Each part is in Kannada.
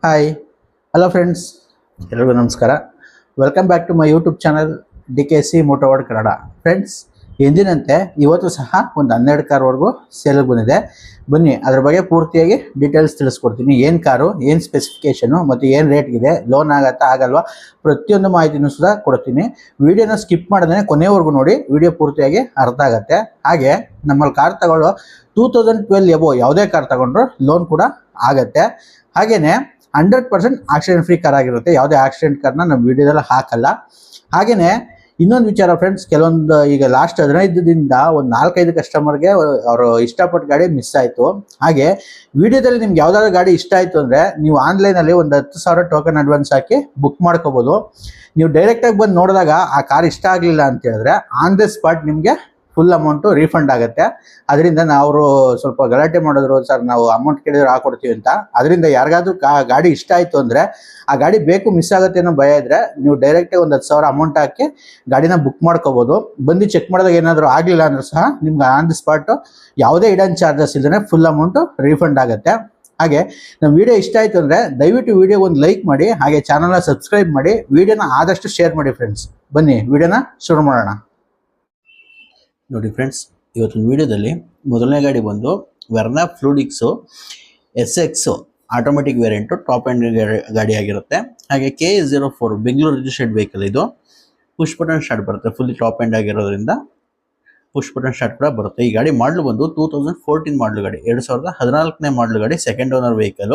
ಹಾಯ್ ಹಲೋ ಫ್ರೆಂಡ್ಸ್, ಎಲ್ಲರಿಗೂ ನಮಸ್ಕಾರ. Welcome back to my YouTube channel DKC Motoword Kannada. Friends, ಎಂದಿನಂತೆ ಇವತ್ತು ಸಹ ಒಂದು 12 ಕಾರ್ವರೆಗೂ ಸೇಲ್ಗೆ ಬಂದಿದೆ. ಬನ್ನಿ ಅದರ ಬಗ್ಗೆ ಪೂರ್ತಿಯಾಗಿ ಡೀಟೇಲ್ಸ್ ತಿಳಿಸ್ಕೊಡ್ತೀನಿ. ಏನು ಕಾರು, ಏನು ಸ್ಪೆಸಿಫಿಕೇಷನು ಮತ್ತು ಏನು ರೇಟ್ಗಿದೆ, ಲೋನ್ ಆಗತ್ತಾ ಆಗಲ್ವಾ, ಪ್ರತಿಯೊಂದು ಮಾಹಿತಿನೂ ಸಹ ಕೊಡ್ತೀನಿ. ವಿಡಿಯೋನ ಸ್ಕಿಪ್ ಮಾಡಿದ್ರೆ ಕೊನೆವರೆಗೂ ನೋಡಿ, ವಿಡಿಯೋ ಪೂರ್ತಿಯಾಗಿ ಅರ್ಥ ಆಗುತ್ತೆ. ಹಾಗೆ ನಮ್ಮಲ್ಲಿ ಕಾರ್ ತಗೊಳ್ಳೋ 2012 ಎಬೋ ಯಾವುದೇ ಕಾರ್ ತಗೊಂಡ್ರು ಲೋನ್ ಕೂಡ ಆಗತ್ತೆ. ಹಾಗೆಯೇ 100% ಆಕ್ಸಿಡೆಂಟ್ ಫ್ರೀ ಕಾರ್ ಆಗಿರುತ್ತೆ. ಯಾವುದೇ ಆಕ್ಸಿಡೆಂಟ್ ಕಾರ್ನ ನಮ್ಮ ವಿಡಿಯೋದಲ್ಲಿ ಹಾಕಲ್ಲ. ಹಾಗೆಯೇ ಇನ್ನೊಂದು ವಿಚಾರ ಫ್ರೆಂಡ್ಸ್, ಕೆಲವೊಂದು ಈಗ ಲಾಸ್ಟ್ 15 ದಿನದಿಂದ ಒಂದು 4-5 ಕಸ್ಟಮರ್ಗೆ ಅವರು ಇಷ್ಟಪಟ್ಟ ಗಾಡಿ ಮಿಸ್ ಆಯಿತು. ಹಾಗೆ ವಿಡಿಯೋದಲ್ಲಿ ನಿಮ್ಗೆ ಯಾವುದಾದ್ರು ಗಾಡಿ ಇಷ್ಟ ಆಯಿತು ಅಂದರೆ ನೀವು ಆನ್ಲೈನಲ್ಲಿ ಒಂದು 10,000 ಟೋಕನ್ ಅಡ್ವಾನ್ಸ್ ಹಾಕಿ ಬುಕ್ ಮಾಡ್ಕೋಬೋದು. ನೀವು ಡೈರೆಕ್ಟಾಗಿ ಬಂದು ನೋಡಿದಾಗ ಆ ಕಾರ್ ಇಷ್ಟ ಆಗಲಿಲ್ಲ ಅಂತ ಹೇಳಿದ್ರೆ ಆನ್ ದ ಸ್ಪಾಟ್ ನಿಮಗೆ ಫುಲ್ ಅಮೌಂಟು ರೀಫಂಡ್ ಆಗುತ್ತೆ. ಅದರಿಂದ ನಾವು ಸ್ವಲ್ಪ ಗಲಾಟೆ ಮಾಡಿದ್ರು, ಸರ್ ನಾವು ಅಮೌಂಟ್ ಕೇಳಿದ್ರೆ ಹಾಕೊಡ್ತೀವಿ ಅಂತ. ಅದರಿಂದ ಯಾರಿಗಾದ್ರೂ ಗಾಡಿ ಇಷ್ಟ ಆಯಿತು ಅಂದರೆ ಆ ಗಾಡಿ ಬೇಕು ಮಿಸ್ ಆಗುತ್ತೆ ಅನ್ನೋ ಭಯ ಇದ್ದರೆ ನೀವು ಡೈರೆಕ್ಟಾಗಿ ಒಂದು 10,000 ಅಮೌಂಟ್ ಹಾಕಿ ಗಾಡಿನ ಬುಕ್ ಮಾಡ್ಕೋಬೋದು. ಬಂದು ಚೆಕ್ ಮಾಡಿದಾಗ ಏನಾದರೂ ಆಗಲಿಲ್ಲ ಅಂದರೂ ಸಹ ನಿಮ್ಗೆ ಆನ್ ದಿ ಸ್ಪಾಟು ಯಾವುದೇ ಹಿಡನ್ ಚಾರ್ಜಸ್ ಇಲ್ಲದೇ ಫುಲ್ ಅಮೌಂಟು ರೀಫಂಡ್ ಆಗುತ್ತೆ. ಹಾಗೆ ನಮ್ಮ ವಿಡಿಯೋ ಇಷ್ಟ ಆಯಿತು ಅಂದರೆ ದಯವಿಟ್ಟು ವಿಡಿಯೋ ಒಂದು ಲೈಕ್ ಮಾಡಿ, ಹಾಗೆ ಚಾನಲ್ನ ಸಬ್ಸ್ಕ್ರೈಬ್ ಮಾಡಿ, ವಿಡಿಯೋನ ಆದಷ್ಟು ಶೇರ್ ಮಾಡಿ ಫ್ರೆಂಡ್ಸ್. ಬನ್ನಿ ವಿಡಿಯೋನ ಶುರು ಮಾಡೋಣ. ನೋಡಿ ಫ್ರೆಂಡ್ಸ್, ಇವತ್ತಿನ ವಿಡಿಯೋದಲ್ಲಿ ಮೊದಲನೇ ಗಾಡಿ ಬಂದು Verna Fluidic SX automatic variant top end ಗಾಡಿ ಆಗಿರುತ್ತೆ. ಹಾಗೆ KA04 ಬೆಂಗಳೂರು ರಿಜಿಸ್ಟರ್ಡ್ ವೆಹಿಕಲ್. ಇದು ಪುಷ್ ಬಟನ್ ಸ್ಟಾರ್ಟ್ ಬರುತ್ತೆ, ಫುಲ್ಲಿ ಟಾಪ್ ಎಂಡ್ ಆಗಿರೋದ್ರಿಂದ ಪುಷ್ ಬಟನ್ ಸ್ಟಾರ್ಟ್ ಕೂಡ ಬರುತ್ತೆ. ಈ ಗಾಡಿ ಮಾಡಲು ಬಂದು 2014 ಮಾಡಲು ಗಾಡಿ, 2014ನೇ ಮಾಡಲು ಗಾಡಿ, second owner vehicle,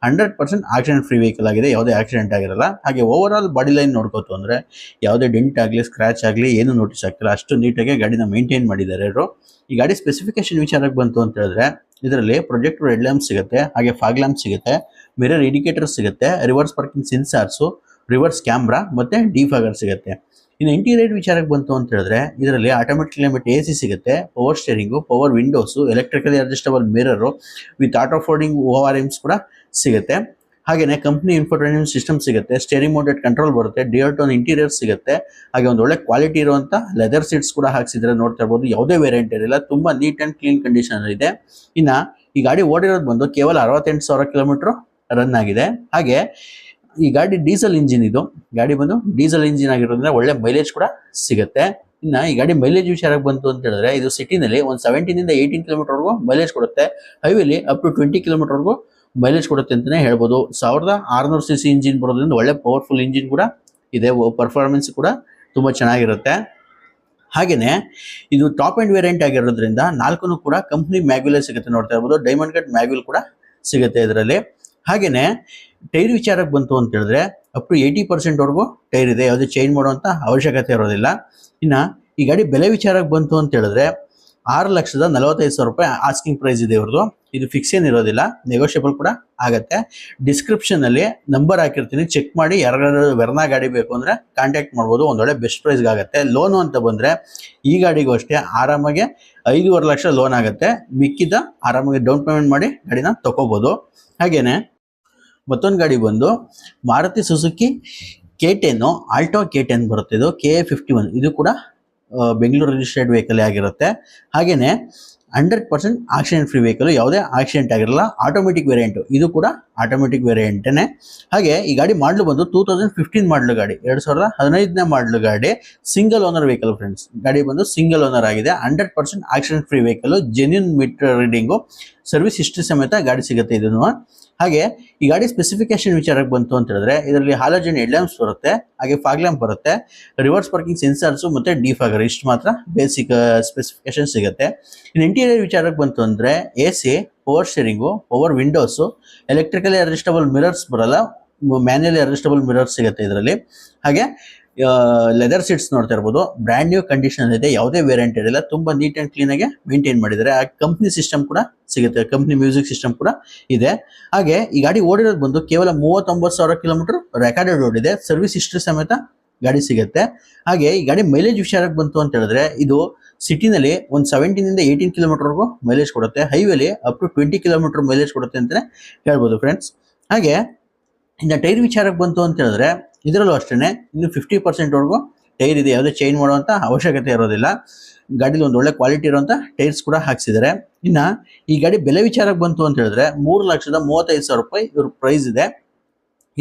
100% accident free vehicle ಆಗಿದೆ. ಯಾವುದೇ ಆಕ್ಸಿಡೆಂಟ್ ಆಗಿರಲ್ಲ. ಹಾಗೆ ಓವರ್ ಆಲ್ ಬಾಡಿ ಲೈನ್ ನೋಡ್ಕೋತು ಅಂದರೆ ಯಾವುದೇ ಡೆಂಟ್ ಆಗಲಿ ಸ್ಕ್ರಾಚ್ ಆಗಲಿ ಏನು ನೋಟಿಸ್ ಆಗ್ತಿಲ್ಲ, ಅಷ್ಟು ನೀಟಾಗಿ ಗಾಡಿನ ಮೇಂಟೈನ್ ಮಾಡಿದ್ದಾರೆ ಇವರು. ಈ ಗಾಡಿ ಸ್ಪೆಸಿಫಿಕೇಶನ್ ವಿಚಾರಕ್ಕೆ ಬಂತು ಅಂತ ಹೇಳಿದ್ರೆ ಇದರಲ್ಲಿ ಪ್ರೊಜೆಕ್ಟರ್ ಹೆಡ್ ಲ್ಯಾಂಪ್ ಸಿಗುತ್ತೆ, ಹಾಗೆ ಫಾಗ್ ಲ್ಯಾಂಪ್ ಸಿಗುತ್ತೆ, ಮಿರರ್ ಇಂಡಿಕೇಟರ್ ಸಿಗುತ್ತೆ, reverse parking sensors, reverse camera ಮತ್ತು ಡಿಫಾಗರ್ ಸಿಗುತ್ತೆ. ಇನ್ನು ಇಂಟೀರಿಯರ್ ವಿಚಾರಕ್ಕೆ ಬಂತು ಅಂತ ಹೇಳಿದ್ರೆ ಇದರಲ್ಲಿ ಆಟೋಮೆಟಿಕ್ ಕ್ಲೈಮೇಟ್ AC ಸಿಗುತ್ತೆ, power steering, power windows, electrically adjustable mirror with auto folding ORMs ಕೂಡ ಸಿಗುತ್ತೆ. ಹಾಗೆಯೇ ಕಂಪ್ನಿ ಇನ್ಫೋಟೈನ್ಮೆಂಟ್ ಸಿಸ್ಟಮ್ ಸಿಗುತ್ತೆ, ಸ್ಟೇರಿಂಗ್ ಮೌಂಟೆಡ್ ಕಂಟ್ರೋಲ್ ಬರುತ್ತೆ, ಡ್ಯುಯಲ್ ಟೋನ್ ಇಂಟೀರಿಯರ್ ಸಿಗುತ್ತೆ. ಹಾಗೆ ಒಂದು ಒಳ್ಳೆ ಕ್ವಾಲಿಟಿ ಇರುವಂಥ ಲೆದರ್ ಸೀಟ್ಸ್ ಕೂಡ ಹಾಕ್ಸಿದ್ರೆ ನೋಡ್ತಾ ಇರ್ಬೋದು. ಯಾವುದೇ ವೇರಿಯಂಟ್ ಇರಲಿಲ್ಲ, ತುಂಬ ನೀಟ್ ಆ್ಯಂಡ್ ಕ್ಲೀನ್ ಕಂಡೀಷನ್ ಇದೆ. ಇನ್ನು ಈ ಗಾಡಿ ಓಡಿರೋದು ಬಂದು ಕೇವಲ 68,000 ಕಿಲೋಮೀಟರ್ ರನ್ ಆಗಿದೆ. ಹಾಗೆ ಈ ಗಾಡಿ ಡೀಸೆಲ್ ಇಂಜಿನ್, ಇದು ಗಾಡಿ ಬಂದು ಡೀಸೆಲ್ ಇಂಜಿನ್ ಆಗಿರೋದ್ರಿಂದ ಒಳ್ಳೆ ಮೈಲೇಜ್ ಕೂಡ ಸಿಗುತ್ತೆ. ಇನ್ನು ಈ ಗಾಡಿ ಮೈಲೇಜ್ ವಿಚಾರಕ್ಕೆ ಬಂತು ಅಂತ ಹೇಳಿದ್ರೆ ಇದು ಸಿಟಿನಲ್ಲಿ ಒಂದು 17 to 18 ಕಿಲೋಮೀಟರ್ವರೆಗೂ ಮೈಲೇಜ್ ಕೊಡುತ್ತೆ. ಹೈವೇಲಿ ಅಪ್ ಟು 20 ಕಿಲೋಮೀಟರ್ವರೆಗೂ ಮೈಲೇಜ್ ಕೊಡುತ್ತೆ ಅಂತಲೇ ಹೇಳ್ಬೋದು. 1600 cc ಇಂಜಿನ್ ಬರೋದ್ರಿಂದ ಒಳ್ಳೆ ಪವರ್ಫುಲ್ ಇಂಜಿನ್ ಕೂಡ ಇದೆ. ಪರ್ಫಾರ್ಮೆನ್ಸ್ ಕೂಡ ತುಂಬ ಚೆನ್ನಾಗಿರುತ್ತೆ. ಹಾಗೆಯೇ ಇದು ಟಾಪ್ ಎಂಡ್ ವೇರಿಯಂಟ್ ಆಗಿರೋದ್ರಿಂದ 4 ಕೂಡ ಕಂಪ್ನಿ ಮ್ಯಾಗ್ಯುಲೇ ಸಿಗುತ್ತೆ. ನೋಡ್ತಾ ಇರ್ಬೋದು, ಡೈಮಂಡ್ ಕಟ್ ಮ್ಯಾಗ್ಯುಲ್ ಕೂಡ ಸಿಗುತ್ತೆ ಇದರಲ್ಲಿ. ಹಾಗೆಯೇ ಟೈರ್ ವಿಚಾರಕ್ಕೆ ಬಂತು ಅಂತ ಹೇಳಿದ್ರೆ ಅಪ್ ಟು 80% ವರೆಗೂ ಟೈರ್ ಇದೆ, ಯಾವುದೇ ಚೇಂಜ್ ಮಾಡುವಂಥ ಅವಶ್ಯಕತೆ ಇರೋದಿಲ್ಲ. ಇನ್ನು ಈ ಗಾಡಿ ಬೆಲೆ ವಿಚಾರಕ್ಕೆ ಬಂತು ಅಂತ ಹೇಳಿದ್ರೆ 6,45,000 ರೂಪಾಯಿ ಆಸ್ಕಿಂಗ್ ಪ್ರೈಸ್ ಇದೆ ಇವ್ರದ್ದು. ಇದು ಫಿಕ್ಸ್ ಏನಿರೋದಿಲ್ಲ, ನೆಗೋಷಿಯಬಲ್ ಕೂಡ ಆಗುತ್ತೆ. ಡಿಸ್ಕ್ರಿಪ್ಷನಲ್ಲಿ ನಂಬರ್ ಹಾಕಿರ್ತೀನಿ, ಚೆಕ್ ಮಾಡಿ. ಯಾರಾದ್ರೂ ವೆರ್ನಾ ಗಾಡಿ ಬೇಕು ಅಂದರೆ ಕಾಂಟ್ಯಾಕ್ಟ್ ಮಾಡ್ಬೋದು, ಒಂದೊಳ್ಳೆ ಬೆಸ್ಟ್ ಪ್ರೈಸ್ಗೆ ಆಗುತ್ತೆ. ಲೋನು ಅಂತ ಬಂದರೆ ಈ ಗಾಡಿಗೂ ಅಷ್ಟೇ ಆರಾಮಾಗಿ 5.5 ಲಕ್ಷ ಲೋನ್ ಆಗುತ್ತೆ. ಮಿಕ್ಕಿದ ಆರಾಮಾಗಿ ಡೌನ್ ಪೇಮೆಂಟ್ ಮಾಡಿ ಗಾಡಿನ ತಗೋಬೋದು. ಹಾಗೆಯೇ ಮತ್ತೊಂದು ಗಾಡಿ ಬಂದು Maruti Suzuki K10 Alto K10 ಬರುತ್ತೆ. ಇದು KA51, ಇದು ಕೂಡ ಬೆಂಗಳೂರು ರಿಜಿಸ್ಟರ್ಡ್ ವೆಹಿಕಲ್ ಆಗಿರುತ್ತೆ. ಹಾಗೆಯೇ 100% ಆಕ್ಸಿಡೆಂಟ್ ಫ್ರೀ ವೆಹಿಕಲ್, ಯಾವುದೇ ಆಕ್ಸಿಡೆಂಟ್ ಆಗಿರಲ್ಲ. ಆಟೋಮೆಟಿಕ್ ವೇರಿಯಂಟು, ಇದು ಕೂಡ ಆಟೋಮೆಟಿಕ್ ವೇರಿಯಂಟೇ. ಹಾಗೆ ಈ ಗಾಡಿ ಮಾಡಲು ಬಂದು 2015 ಮಾಡಲು ಗಾಡಿ, 2015ನೇ ಮಾಡಲು ಗಾಡಿ, ಸಿಂಗಲ್ ಓನರ್ ವೆಹಿಕಲ್ ಫ್ರೆಂಡ್ಸ್. ಗಾಡಿ ಬಂದು ಸಿಂಗಲ್ ಓನರ್ ಆಗಿದೆ. 100% accident free vehicle, genuine meter reading, service history ಸಮೇತ ಗಾಡಿ ಸಿಗುತ್ತೆ ಇದನ್ನು. ಹಾಗೆ ಈ ಗಾಡಿ ಸ್ಪೆಸಿಫಿಕೇಶನ್ ವಿಚಾರಕ್ಕೆ ಬಂತು ಅಂತ ಹೇಳಿದ್ರೆ ಇದರಲ್ಲಿ ಹಾಲೋಜನ್ ಹೆಡ್ ಲ್ಯಾಂಪ್ಸ್ ಬರುತ್ತೆ, ಹಾಗೆ ಫಾಗ್ ಲ್ಯಾಂಪ್ ಬರುತ್ತೆ, ರಿವರ್ಸ್ ಪಾರ್ಕಿಂಗ್ ಸೆನ್ಸಾರ್ಸು ಮತ್ತು ಡಿಫಾಗರ್, ಇಷ್ಟು ಮಾತ್ರ ಬೇಸಿಕ್ ಸ್ಪೆಸಿಫಿಕೇಶನ್ ಸಿಗುತ್ತೆ. ಇನ್ನು ಇಂಟೀರಿಯರ್ ವಿಚಾರಕ್ಕೆ ಬಂತು ಅಂದರೆ AC, power steering, power windows, electrically adjustable mirrors ಬರಲ್ಲ, ಮ್ಯಾನ್ಯಲಿ ಅಡ್ಜಸ್ಟಬಲ್ ಮಿರರ್ಸ್ ಸಿಗುತ್ತೆ ಇದರಲ್ಲಿ. ಹಾಗೆ ಲೆದರ್ ಸೀಟ್ಸ್ ನೋಡ್ತಾ ಇರ್ಬೋದು, ಬ್ರ್ಯಾಂಡ್ ನ್ಯೂ ಕಂಡೀಷನ್ ಇದೆ, ಯಾವುದೇ ವೇರಿಯಂಟ್ ಇರಲಿಲ್ಲ, ತುಂಬ ನೀಟ್ ಆ್ಯಂಡ್ ಕ್ಲೀನಾಗಿ ಮೇಂಟೈನ್ ಮಾಡಿದ್ದಾರೆ. ಆ ಕಂಪ್ನಿ ಸಿಸ್ಟಮ್ ಕೂಡ ಸಿಗುತ್ತೆ, ಕಂಪ್ನಿ ಮ್ಯೂಸಿಕ್ ಸಿಸ್ಟಮ್ ಕೂಡ ಇದೆ. ಹಾಗೆ ಈ ಗಾಡಿ ಓಡಿರೋದು ಬಂದು ಕೇವಲ 39,000 ಕಿಲೋಮೀಟರ್ ರೆಕಾರ್ಡೆಡ್ ಓಡಿದೆ, ಸರ್ವಿಸ್ ಹಿಸ್ಟ್ರಿ ಸಮೇತ ಗಾಡಿ ಸಿಗುತ್ತೆ. ಹಾಗೆ ಈ ಗಾಡಿ ಮೈಲೇಜ್ ವಿಚಾರಕ್ಕೆ ಬಂತು ಅಂತ ಹೇಳಿದ್ರೆ ಇದು ಸಿಟಿನಲ್ಲಿ ಒಂದು 17 to 18 ಕಿಲೋಮೀಟರ್ವರೆಗೂ ಮೈಲೇಜ್ ಕೊಡುತ್ತೆ. ಹೈವೇಲಿ ಅಪ್ ಟು 20 ಕಿಲೋಮೀಟರ್ ಮೈಲೇಜ್ ಕೊಡುತ್ತೆ ಅಂತಲೇ ಹೇಳ್ಬೋದು ಫ್ರೆಂಡ್ಸ್. ಹಾಗೆ ಇನ್ನು ಟೈರ್ ವಿಚಾರಕ್ಕೆ ಬಂತು ಅಂತ ಹೇಳಿದ್ರೆ ಇದರಲ್ಲೂ ಅಷ್ಟೇ ಇನ್ನು 50% ವರೆಗೂ ಟೈರ್ ಇದೆ, ಯಾವುದೇ ಚೇಂಜ್ ಮಾಡುವಂಥ ಅವಶ್ಯಕತೆ ಇರೋದಿಲ್ಲ. ಗಾಡಿಲಿ ಒಂದು ಒಳ್ಳೆ ಕ್ವಾಲಿಟಿ ಇರುವಂಥ ಟೈರ್ಸ್ ಕೂಡ ಹಾಕ್ಸಿದ್ದಾರೆ. ಇನ್ನು ಈ ಗಾಡಿ ಬೆಲೆ ವಿಚಾರಕ್ಕೆ ಬಂತು ಅಂತ ಹೇಳಿದ್ರೆ 3,35,000 ರೂಪಾಯಿ ಇವ್ರ ಪ್ರೈಸ್ ಇದೆ.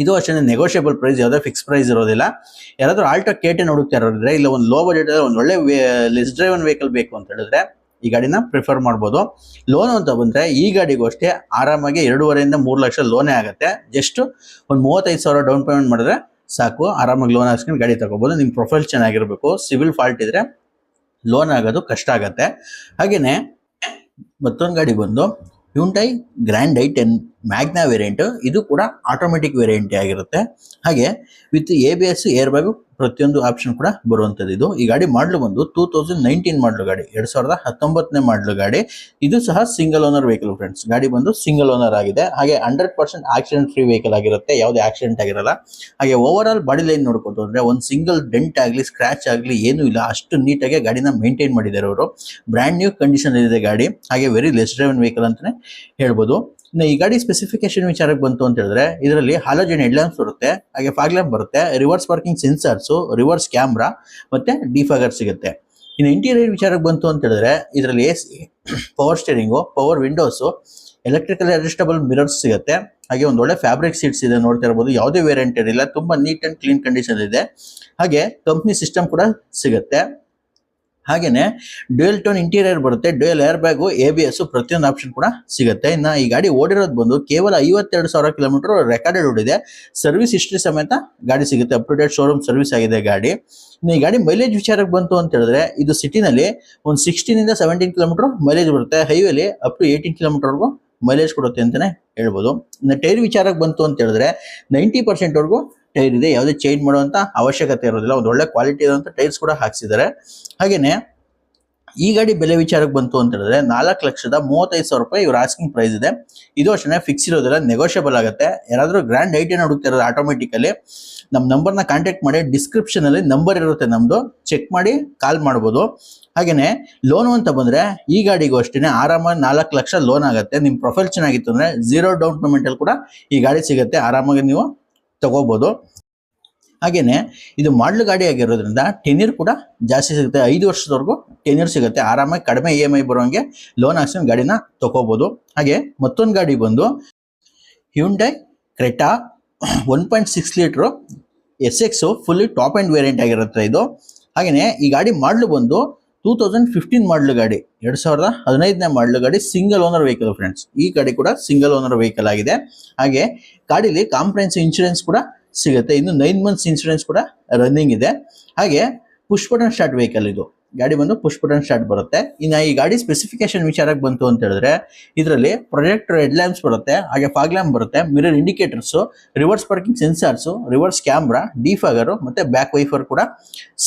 ಇದು ಅಷ್ಟೇ ನೆಗೋಷಿಯಬಲ್ ಪ್ರೈಸ್, ಯಾವುದೇ ಫಿಕ್ಸ್ ಪ್ರೈಸ್ ಇರೋದಿಲ್ಲ. ಯಾರಾದರೂ ಆಲ್ಟೋ KTN ಹುಡುಕ್ತಾ ಇರೋದ್ರೆ, ಇಲ್ಲ ಒಂದು ಲೋ ಬಜೆಟ್ ಒಂದು ಒಳ್ಳೆ ಲೆಸ್ ಡ್ರೈವನ್ ವೆಹಿಕಲ್ ಬೇಕು ಅಂತ ಹೇಳಿದ್ರೆ ಈ ಗಾಡಿನ ಪ್ರಿಫರ್ ಮಾಡ್ಬೋದು. ಲೋನ್ ಅಂತ ಬಂದರೆ ಈ ಗಾಡಿಗೂ ಅಷ್ಟೇ ಆರಾಮಾಗಿ 2.5 3 ಲಕ್ಷ ಲೋನೇ ಆಗುತ್ತೆ. ಜಸ್ಟ್ ಒಂದು 35,000 ಡೌನ್ ಪೇಮೆಂಟ್ ಮಾಡಿದ್ರೆ ಸಾಕು, ಆರಾಮಾಗಿ ಲೋನ್ ಹಾಕ್ಸ್ಕೊಂಡು ಗಾಡಿ ತಗೋಬೋದು. ನಿಮ್ಮ ಪ್ರೊಫೈಲ್ ಚೆನ್ನಾಗಿರಬೇಕು, ಸಿವಿಲ್ ಫಾಲ್ಟ್ ಇದ್ರೆ ಲೋನ್ ಆಗೋದು ಕಷ್ಟ ಆಗುತ್ತೆ. ಹಾಗೆಯೇ ಮತ್ತೊಂದು ಗಾಡಿ ಬಂದು Hyundai grand i10 Magna variant. ಇದು ಕೂಡ ಆಟೋಮೆಟಿಕ್ ವೇರಿಯಂಟ್ ಆಗಿರುತ್ತೆ. ಹಾಗೆ ವಿತ್ ABS ಏರ್ ಬ್ಯಾಗು ಪ್ರತಿಯೊಂದು ಆಪ್ಷನ್ ಕೂಡ ಬರುವಂಥದ್ದು. ಇದು ಈ ಗಾಡಿ ಮಾಡಲು ಬಂದು 2019 ಮಾಡಲು ಗಾಡಿ, 2019ನೇ ಮಾಡಲು ಗಾಡಿ. ಇದು ಸಹ ಸಿಂಗಲ್ ಓನರ್ ವೆಹಿಕಲ್ ಫ್ರೆಂಡ್ಸ್. ಗಾಡಿ ಬಂದು ಸಿಂಗಲ್ ಓನರ್ ಆಗಿದೆ. ಹಾಗೆ 100% ಆಕ್ಸಿಡೆಂಟ್ ಫ್ರೀ ವೆಹಿಕಲ್ ಆಗಿರುತ್ತೆ, ಯಾವುದೇ ಆಕ್ಸಿಡೆಂಟ್ ಆಗಿರಲ್ಲ. ಹಾಗೆ ಓವರ್ ಆಲ್ ಬಾಡಿ ಲೈನ್ ನೋಡ್ಕೊಂಡು ಅಂದ್ರೆ ಒಂದು ಸಿಂಗಲ್ ಡೆಂಟ್ ಆಗಲಿ ಸ್ಕ್ರಾಚ್ ಆಗಲಿ ಏನೂ ಇಲ್ಲ, ಅಷ್ಟು ನೀಟಾಗಿ ಗಾಡಿನ ಮೇಂಟೈನ್ ಮಾಡಿದ್ದಾರೆ ಅವರು. ಬ್ರ್ಯಾಂಡ್ ನ್ಯೂ ಕಂಡೀಷನ್ ಇದೆ ಗಾಡಿ. ಹಾಗೆ ವೆರಿ ಲೆಸ್ ಡ್ರೈವನ್ ವೆಹಿಕಲ್ ಅಂತಾನೆ ಹೇಳ್ಬೋದು. ಇನ್ನು ಈ ಗಾಡಿ ಸ್ಪೆಸಿಫಿಕೇಶನ್ ವಿಚಾರಕ್ಕೆ ಬಂತು ಅಂತ ಹೇಳಿದ್ರೆ ಇದರಲ್ಲಿ ಹಾಲೋಜನ್ ಹೆಡ್ಲ್ಯಾಂಪ್ಸ್ ಬರುತ್ತೆ, ಹಾಗೆ ಫಾಗ್ ಲ್ಯಾಂಪ್ ಬರುತ್ತೆ, reverse parking sensors, reverse camera ಮತ್ತೆ ಡಿಫಾಗರ್ ಸಿಗುತ್ತೆ. ಇನ್ನು ಇಂಟೀರಿಯರ್ ವಿಚಾರಕ್ಕೆ ಬಂತು ಅಂತ ಹೇಳಿದ್ರೆ ಇದರಲ್ಲಿ AC, power steering, power windows, electrical adjustable mirrors ಸಿಗುತ್ತೆ. ಹಾಗೆ ಒಂದು ಒಳ್ಳೆ ಫ್ಯಾಬ್ರಿಕ್ ಸೀಟ್ಸ್ ಇದೆ, ನೋಡ್ತಾ ಇರಬಹುದು. ಯಾವುದೇ ವೇರಿಯಂಟ್ ಇರಲಿಲ್ಲ, ತುಂಬಾ ನೀಟ್ ಅಂಡ್ ಕ್ಲೀನ್ ಕಂಡೀಷನ್ ಇದೆ. ಹಾಗೆ ಕಂಪ್ನಿ ಸಿಸ್ಟಮ್ ಕೂಡ ಸಿಗುತ್ತೆ. ಹಾಗೇನೆ ಡ್ಯೂಯಲ್ ಟೋನ್ ಇಂಟೀರಿಯರ್ ಬರುತ್ತೆ, ಡ್ಯೂಯಲ್ ಏರ್ ಬ್ಯಾಗು, ABS ಪ್ರತಿಯೊಂದು ಆಪ್ಷನ್ ಕೂಡ ಸಿಗುತ್ತೆ. ಇನ್ನು ಈ ಗಾಡಿ ಓಡಿರೋದು ಬಂದು ಕೇವಲ 52,000 ಕಿಲೋಮೀಟರ್ ರೆಕಾರ್ಡೆಡ್ ಓಡಿದೆ. ಸರ್ವಿಸ್ ಹಿಸ್ಟ್ರಿ ಸಮೇತ ಗಾಡಿ ಸಿಗುತ್ತೆ, up to date showroom service ಆಗಿದೆ ಗಾಡಿ. ಇನ್ನು ಈ ಗಾಡಿ ಮೈಲೇಜ್ ವಿಚಾರಕ್ಕೆ ಬಂತು ಅಂತ ಹೇಳಿದ್ರೆ ಇದು ಸಿಟಿನಲ್ಲಿ ಒಂದು 16 ಇಂದ 17 ಕಿಲೋಮೀಟರ್ ಮೈಲೇಜ್ ಬರುತ್ತೆ. ಹೈವೇಲಿ ಅಪ್ ಟು 18 ಕಿಲೋಮೀಟರ್ವರೆಗೂ ಮೈಲೇಜ್ ಕೊಡುತ್ತೆ ಅಂತಾನೆ ಹೇಳ್ಬೋದು. ಇನ್ನು ಟೈರ್ ವಿಚಾರಕ್ಕೆ ಬಂತು ಅಂತ ಹೇಳಿದ್ರೆ 90% ವರೆಗೂ ಟೈರ್ ಇದೆ, ಯಾವುದೇ ಚೇಂಜ್ ಮಾಡುವಂತ ಅವಶ್ಯಕತೆ ಇರೋದಿಲ್ಲ. ಒಂದು ಒಳ್ಳೆ ಕ್ವಾಲಿಟಿ ಇರುವಂತ ಟೈರ್ಸ್ ಕೂಡ ಹಾಕ್ಸಿದ್ದಾರೆ. ಹಾಗೇನೆ ಈ ಗಾಡಿ ಬೆಲೆ ವಿಚಾರಕ್ಕೆ ಬಂತು ಅಂತ ಹೇಳಿದ್ರೆ 4,35,000 ರೂಪಾಯಿ ಇವ್ರ ಆಸ್ಕಿಂಗ್ ಪ್ರೈಸ್ ಇದೆ. ಇದು ಅಷ್ಟೇ ಫಿಕ್ಸ್ ಇರೋದಿಲ್ಲ, ನೆಗೋಷಿಯಬಲ್ ಆಗುತ್ತೆ. ಯಾರಾದರೂ ಗ್ರ್ಯಾಂಡ್ i10 ಹುಡುಕ್ತಾ ಇರೋದು ಆಟೋಮೆಟಿಕಲಿ ನಮ್ಮ ನಂಬರ್ನ ಕಾಂಟ್ಯಾಕ್ಟ್ ಮಾಡಿ, ಡಿಸ್ಕ್ರಿಪ್ಷನ್ ಅಲ್ಲಿ ನಂಬರ್ ಇರುತ್ತೆ ನಮ್ದು, ಚೆಕ್ ಮಾಡಿ ಕಾಲ್ ಮಾಡ್ಬೋದು. ಹಾಗೇನೆ ಲೋನು ಅಂತ ಬಂದ್ರೆ ಈ ಗಾಡಿಗೂ ಅಷ್ಟೇ ಆರಾಮಾಗಿ 4 ಲಕ್ಷ ಲೋನ್ ಆಗುತ್ತೆ. ನಿಮ್ಮ ಪ್ರೊಫೈಲ್ ಚೆನ್ನಾಗಿತ್ತು ಅಂದ್ರೆ 0 ಡೌನ್ ಪೇಮೆಂಟ್ ಅಲ್ಲಿ ಕೂಡ ಈ ಗಾಡಿ ಸಿಗುತ್ತೆ, ಆರಾಮಾಗಿ ನೀವು ತಗೋಬಹುದು. ಹಾಗೇನೆ ಇದು ಮಾಡಲು ಗಾಡಿ ಆಗಿರೋದ್ರಿಂದ ಟೆನ್ಯೂರ್ ಕೂಡ ಜಾಸ್ತಿ ಸಿಗುತ್ತೆ, 5 ವರ್ಷದವರೆಗೂ ಟೆನ್ಯೂರ್ ಸಿಗುತ್ತೆ. ಆರಾಮಾಗಿ ಕಡಿಮೆ EMI ಬರೋಂಗೆ ಲೋನ್ ಹಾಕ್ಸ್ಕೊಂಡು ಗಾಡಿನ ತಗೋಬಹುದು. ಹಾಗೆ ಮತ್ತೊಂದು ಗಾಡಿ ಬಂದು Hyundai Creta 1.6 litre SX fully top end variant ಆಗಿರುತ್ತೆ ಇದು. ಹಾಗೆಯೇ ಈ ಗಾಡಿ ಮಾಡಲು ಬಂದು 2015 ಮಾಡಲು ಗಾಡಿ, 2015ನೇ ಮಾಡಲು ಗಾಡಿ, ಸಿಂಗಲ್ ಓನರ್ ವೆಹಿಕಲ್ ಫ್ರೆಂಡ್ಸ್. ಈ ಗಾಡಿ ಕೂಡ ಸಿಂಗಲ್ ಓನರ್ ವೆಹಿಕಲ್ ಆಗಿದೆ. ಹಾಗೆ ಗಾಡಿಲಿ ಕಾಂಪ್ರಹೆನ್ಸಿವ್ ಇನ್ಶೂರೆನ್ಸ್ ಕೂಡ ಸಿಗುತ್ತೆ, ಇನ್ನು 9 ಮಂತ್ಸ್ ಇನ್ಶೂರೆನ್ಸ್ ಕೂಡ ರನ್ನಿಂಗ್ ಇದೆ. ಹಾಗೆ ಪುಷ್ ಬಟನ್ ಸ್ಟಾರ್ಟ್ ವೆಹಿಕಲ್ ಇದು, ಗಾಡಿ ಬಂದು ಪುಷ್ ಬಟನ್ ಸ್ಟಾರ್ಟ್ ಬರುತ್ತೆ. ಇನ್ನು ಈ ಗಾಡಿ ಸ್ಪೆಸಿಫಿಕೇಶನ್ ವಿಚಾರಕ್ಕೆ ಬಂತು ಅಂತ ಹೇಳಿದ್ರೆ ಇದರಲ್ಲಿ ಪ್ರೊಜೆಕ್ಟರ್ ಹೆಡ್ ಲ್ಯಾಂಪ್ಸ್ ಬರುತ್ತೆ, ಹಾಗೆ ಫಾಗ್ ಲ್ಯಾಂಪ್ ಬರುತ್ತೆ, mirror indicators, reverse parking sensors, reverse camera, defogger ಮತ್ತೆ ಬ್ಯಾಕ್ ವೈಫರ್ ಕೂಡ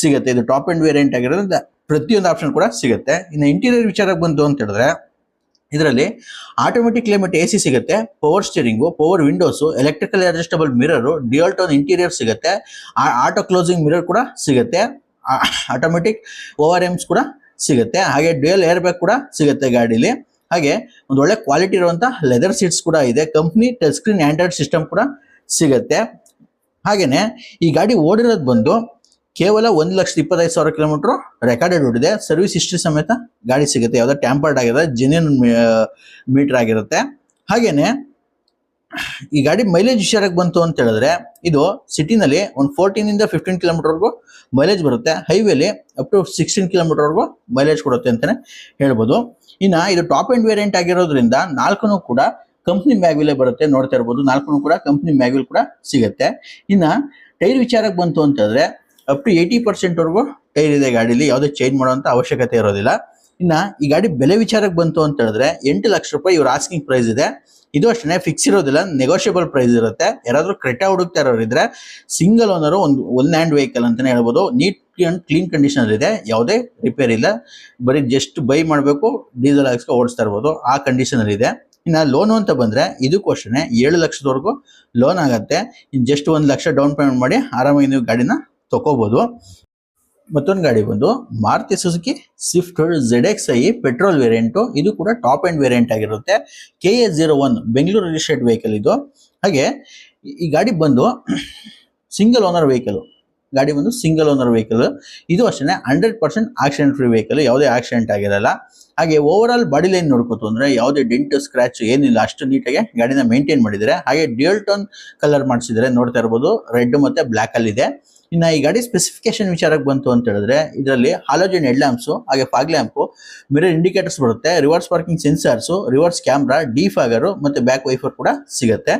ಸಿಗುತ್ತೆ. ಇದು ಟಾಪ್ ಅಂಡ್ ವೇರಿಯಂಟ್ ಆಗಿರೋದ್ರಿಂದ ಪ್ರತಿಯೊಂದು ಆಪ್ಷನ್ ಕೂಡ ಸಿಗುತ್ತೆ. ಇನ್ನು ಇಂಟೀರಿಯರ್ ವಿಚಾರಕ್ಕೆ ಬಂತು ಅಂತ ಹೇಳಿದ್ರೆ ಇದರಲ್ಲಿ ಆಟೋಮೆಟಿಕ್ ಕ್ಲೈಮೇಟ್ AC ಸಿಗುತ್ತೆ, power steering, power windows, electrical adjustable mirror, dual tone interior ಸಿಗುತ್ತೆ, ಆಟೋ ಕ್ಲೋಸಿಂಗ್ ಮಿರರ್ ಕೂಡ ಸಿಗುತ್ತೆ, ಆಟೋಮೆಟಿಕ್ ORMs ಕೂಡ ಸಿಗುತ್ತೆ. ಹಾಗೆ ಡ್ಯೂಯಲ್ ಏರ್ ಬ್ಯಾಗ್ ಕೂಡ ಸಿಗುತ್ತೆ ಗಾಡೀಲಿ. ಹಾಗೆ ಒಂದು ಒಳ್ಳೆ ಕ್ವಾಲಿಟಿ ಇರುವಂತ ಲೆದರ್ ಸೀಟ್ಸ್ ಕೂಡ ಇದೆ, company touch screen Android system ಕೂಡ ಸಿಗುತ್ತೆ. ಹಾಗೇನೆ ಈ ಗಾಡಿ ಓಡಿರೋದು ಬಂದು ಕೇವಲ 1,25,000 ಕಿಲೋಮೀಟರ್ ರೆಕಾರ್ಡೆಡ್ ಓಡಿದೆ. ಸರ್ವಿಸ್ ಹಿಸ್ಟ್ರಿ ಸಮೇತ ಗಾಡಿ ಸಿಗುತ್ತೆ, ಯಾವುದೋ ಟ್ಯಾಂಪರ್ಡ್ ಆಗಿದೆ, ಜೆನ್ಯೂನ್ ಮೀಟರ್ ಆಗಿರುತ್ತೆ. ಹಾಗೇನೆ ಈ ಗಾಡಿ ಮೈಲೇಜ್ ವಿಚಾರಕ್ಕೆ ಬಂತು ಅಂತ ಹೇಳಿದ್ರೆ ಇದು ಸಿಟಿನಲ್ಲಿ ಒಂದು 14 ಇಂದ 15 ಕಿಲೋಮೀಟರ್ವರೆಗೂ ಮೈಲೇಜ್ ಬರುತ್ತೆ, ಹೈವೇಲಿ ಅಪ್ ಟು 16 ಕಿಲೋಮೀಟರ್ವರೆಗೂ ಮೈಲೇಜ್ ಕೊಡುತ್ತೆ ಅಂತಾನೆ ಹೇಳ್ಬೋದು. ಇನ್ನು ಇದು ಟಾಪ್ ಎಂಡ್ ವೇರಿಯಂಟ್ ಆಗಿರೋದ್ರಿಂದ 4 ಕೂಡ ಕಂಪ್ನಿ ಮ್ಯಾಗ್ವಿಲೇ ಬರುತ್ತೆ, ನೋಡ್ತಾ ಇರ್ಬೋದು. 4 ಕೂಡ ಕಂಪ್ನಿ ಮ್ಯಾಗ್ವಿಲ್ ಕೂಡ ಸಿಗುತ್ತೆ. ಇನ್ನು ಟೈರ್ ವಿಚಾರಕ್ಕೆ ಬಂತು ಅಂತ ಹೇಳಿದ್ರೆ ಅಪ್ ಟು 80% ವರೆಗೂ ಟೈರ್ ಇದೆ ಗಾಡೀಲಿ, ಯಾವುದೇ ಚೇಂಜ್ ಮಾಡುವಂತ ಅವಶ್ಯಕತೆ ಇರೋದಿಲ್ಲ. ಇನ್ನ ಈ ಗಾಡಿ ಬೆಲೆ ವಿಚಾರಕ್ಕೆ ಬಂತು ಅಂತ ಹೇಳಿದ್ರೆ 8 ಲಕ್ಷ ರೂಪಾಯಿ ಇವ್ರ ಆಸ್ಕಿಂಗ್ ಪ್ರೈಸ್ ಇದೆ. ಇದು ಅಷ್ಟೇ ಫಿಕ್ಸ್ ಇರೋದಿಲ್ಲ, ನೆಗೋಷಿಯಬಲ್ ಪ್ರೈಸ್ ಇರುತ್ತೆ. ಯಾರಾದ್ರೂ ಕ್ರೆಟಾ ಹುಡುಕ್ತಾ ಇರೋರಿದ್ರೆ single owner one hand vehicle ಅಂತಾನೆ ಹೇಳ್ಬೋದು. ನೀಟ್ ಅಂಡ್ ಕ್ಲೀನ್ ಕಂಡೀಷನ್ ಇದೆ, ಯಾವುದೇ ರಿಪೇರ್ ಇಲ್ಲ, ಬರೀ ಜಸ್ಟ್ ಬೈ ಮಾಡಬೇಕು, ಡೀಸೆಲ್ ಹಾಕ್ಸ್ಕೊಂಡು ಓಡಿಸ್ತಾ ಇರ್ಬೋದು, ಆ ಕಂಡೀಷನ್ ಅಲ್ಲಿ ಇದೆ. ಇನ್ನು ಲೋನು ಅಂತ ಬಂದ್ರೆ ಇದಕ್ಕೂ ಅಷ್ಟೇ 7 ಲಕ್ಷದವರೆಗೂ ಲೋನ್ ಆಗುತ್ತೆ. ಜಸ್ಟ್ 1 ಲಕ್ಷ ಡೌನ್ ಪೇಮೆಂಟ್ ಮಾಡಿ ಆರಾಮಾಗಿ ನೀವು ಗಾಡಿನ ತಗೋಬಹುದು. ಮತ್ತೊಂದು ಗಾಡಿ ಬಂದು Maruti Suzuki Swift ZXi petrol variant, ಇದು ಕೂಡ ಟಾಪ್ ಎಂಡ್ ವೇರಿಯಂಟ್ ಆಗಿರುತ್ತೆ. KA01 ಬೆಂಗಳೂರು ರಿಜಿಸ್ಟರ್ಡ್ ವೆಹಿಕಲ್ ಇದು. ಹಾಗೆ ಈ ಗಾಡಿ ಬಂದು ಸಿಂಗಲ್ ಓನರ್ ವೆಹಿಕಲ್, ಗಾಡಿ ಬಂದು ಸಿಂಗಲ್ ಓನರ್ ವೆಹಿಕಲ್. ಇದು ಅಷ್ಟೇ 100% ಆಕ್ಸಿಡೆಂಟ್ ಫ್ರೀ ವೆಹಿಕಲ್, ಯಾವುದೇ ಆಕ್ಸಿಡೆಂಟ್ ಆಗಿರಲ್ಲ. ಹಾಗೆ ಓವರ್ ಆಲ್ ಬಾಡಿ ಲೈನ್ ನೋಡ್ಕೋತು ಅಂದ್ರೆ ಯಾವುದೇ ಡೆಂಟ್ ಸ್ಕ್ರಾಚ್ ಏನಿಲ್ಲ, ಅಷ್ಟು ನೀಟಾಗಿ ಗಾಡಿನ ಮೇಂಟೈನ್ ಮಾಡಿದ್ದಾರೆ. ಹಾಗೆ ಡ್ಯೂಯಲ್ ಟೋನ್ ಕಲರ್ ಮಾಡಿಸಿದ್ರೆ ನೋಡ್ತಾ ಇರಬಹುದು, ರೆಡ್ ಮತ್ತೆ ಬ್ಲಾಕ್ ಅಲ್ಲಿ ಇದೆ. ಇನ್ನ ಈ ಗಾಡಿ ಸ್ಪೆಸಿಫಿಕೇಶನ್ ವಿಚಾರಕ್ಕೆ ಬಂತು ಅಂತ ಹೇಳಿದ್ರೆ ಇದರಲ್ಲಿ ಹಾಲೋಜನ್ ಹೆಡ್ ಲ್ಯಾಂಪ್ಸ್, ಹಾಗೆ ಫಾಗ್ ಲ್ಯಾಂಪ್, ಮಿರರ್ ಇಂಡಿಕೇಟರ್ಸ್ ಬರುತ್ತೆ, reverse parking sensors, reverse camera, defogger ಮತ್ತೆ ಬ್ಯಾಕ್ ವೈಫರ್ ಕೂಡ ಸಿಗುತ್ತೆ.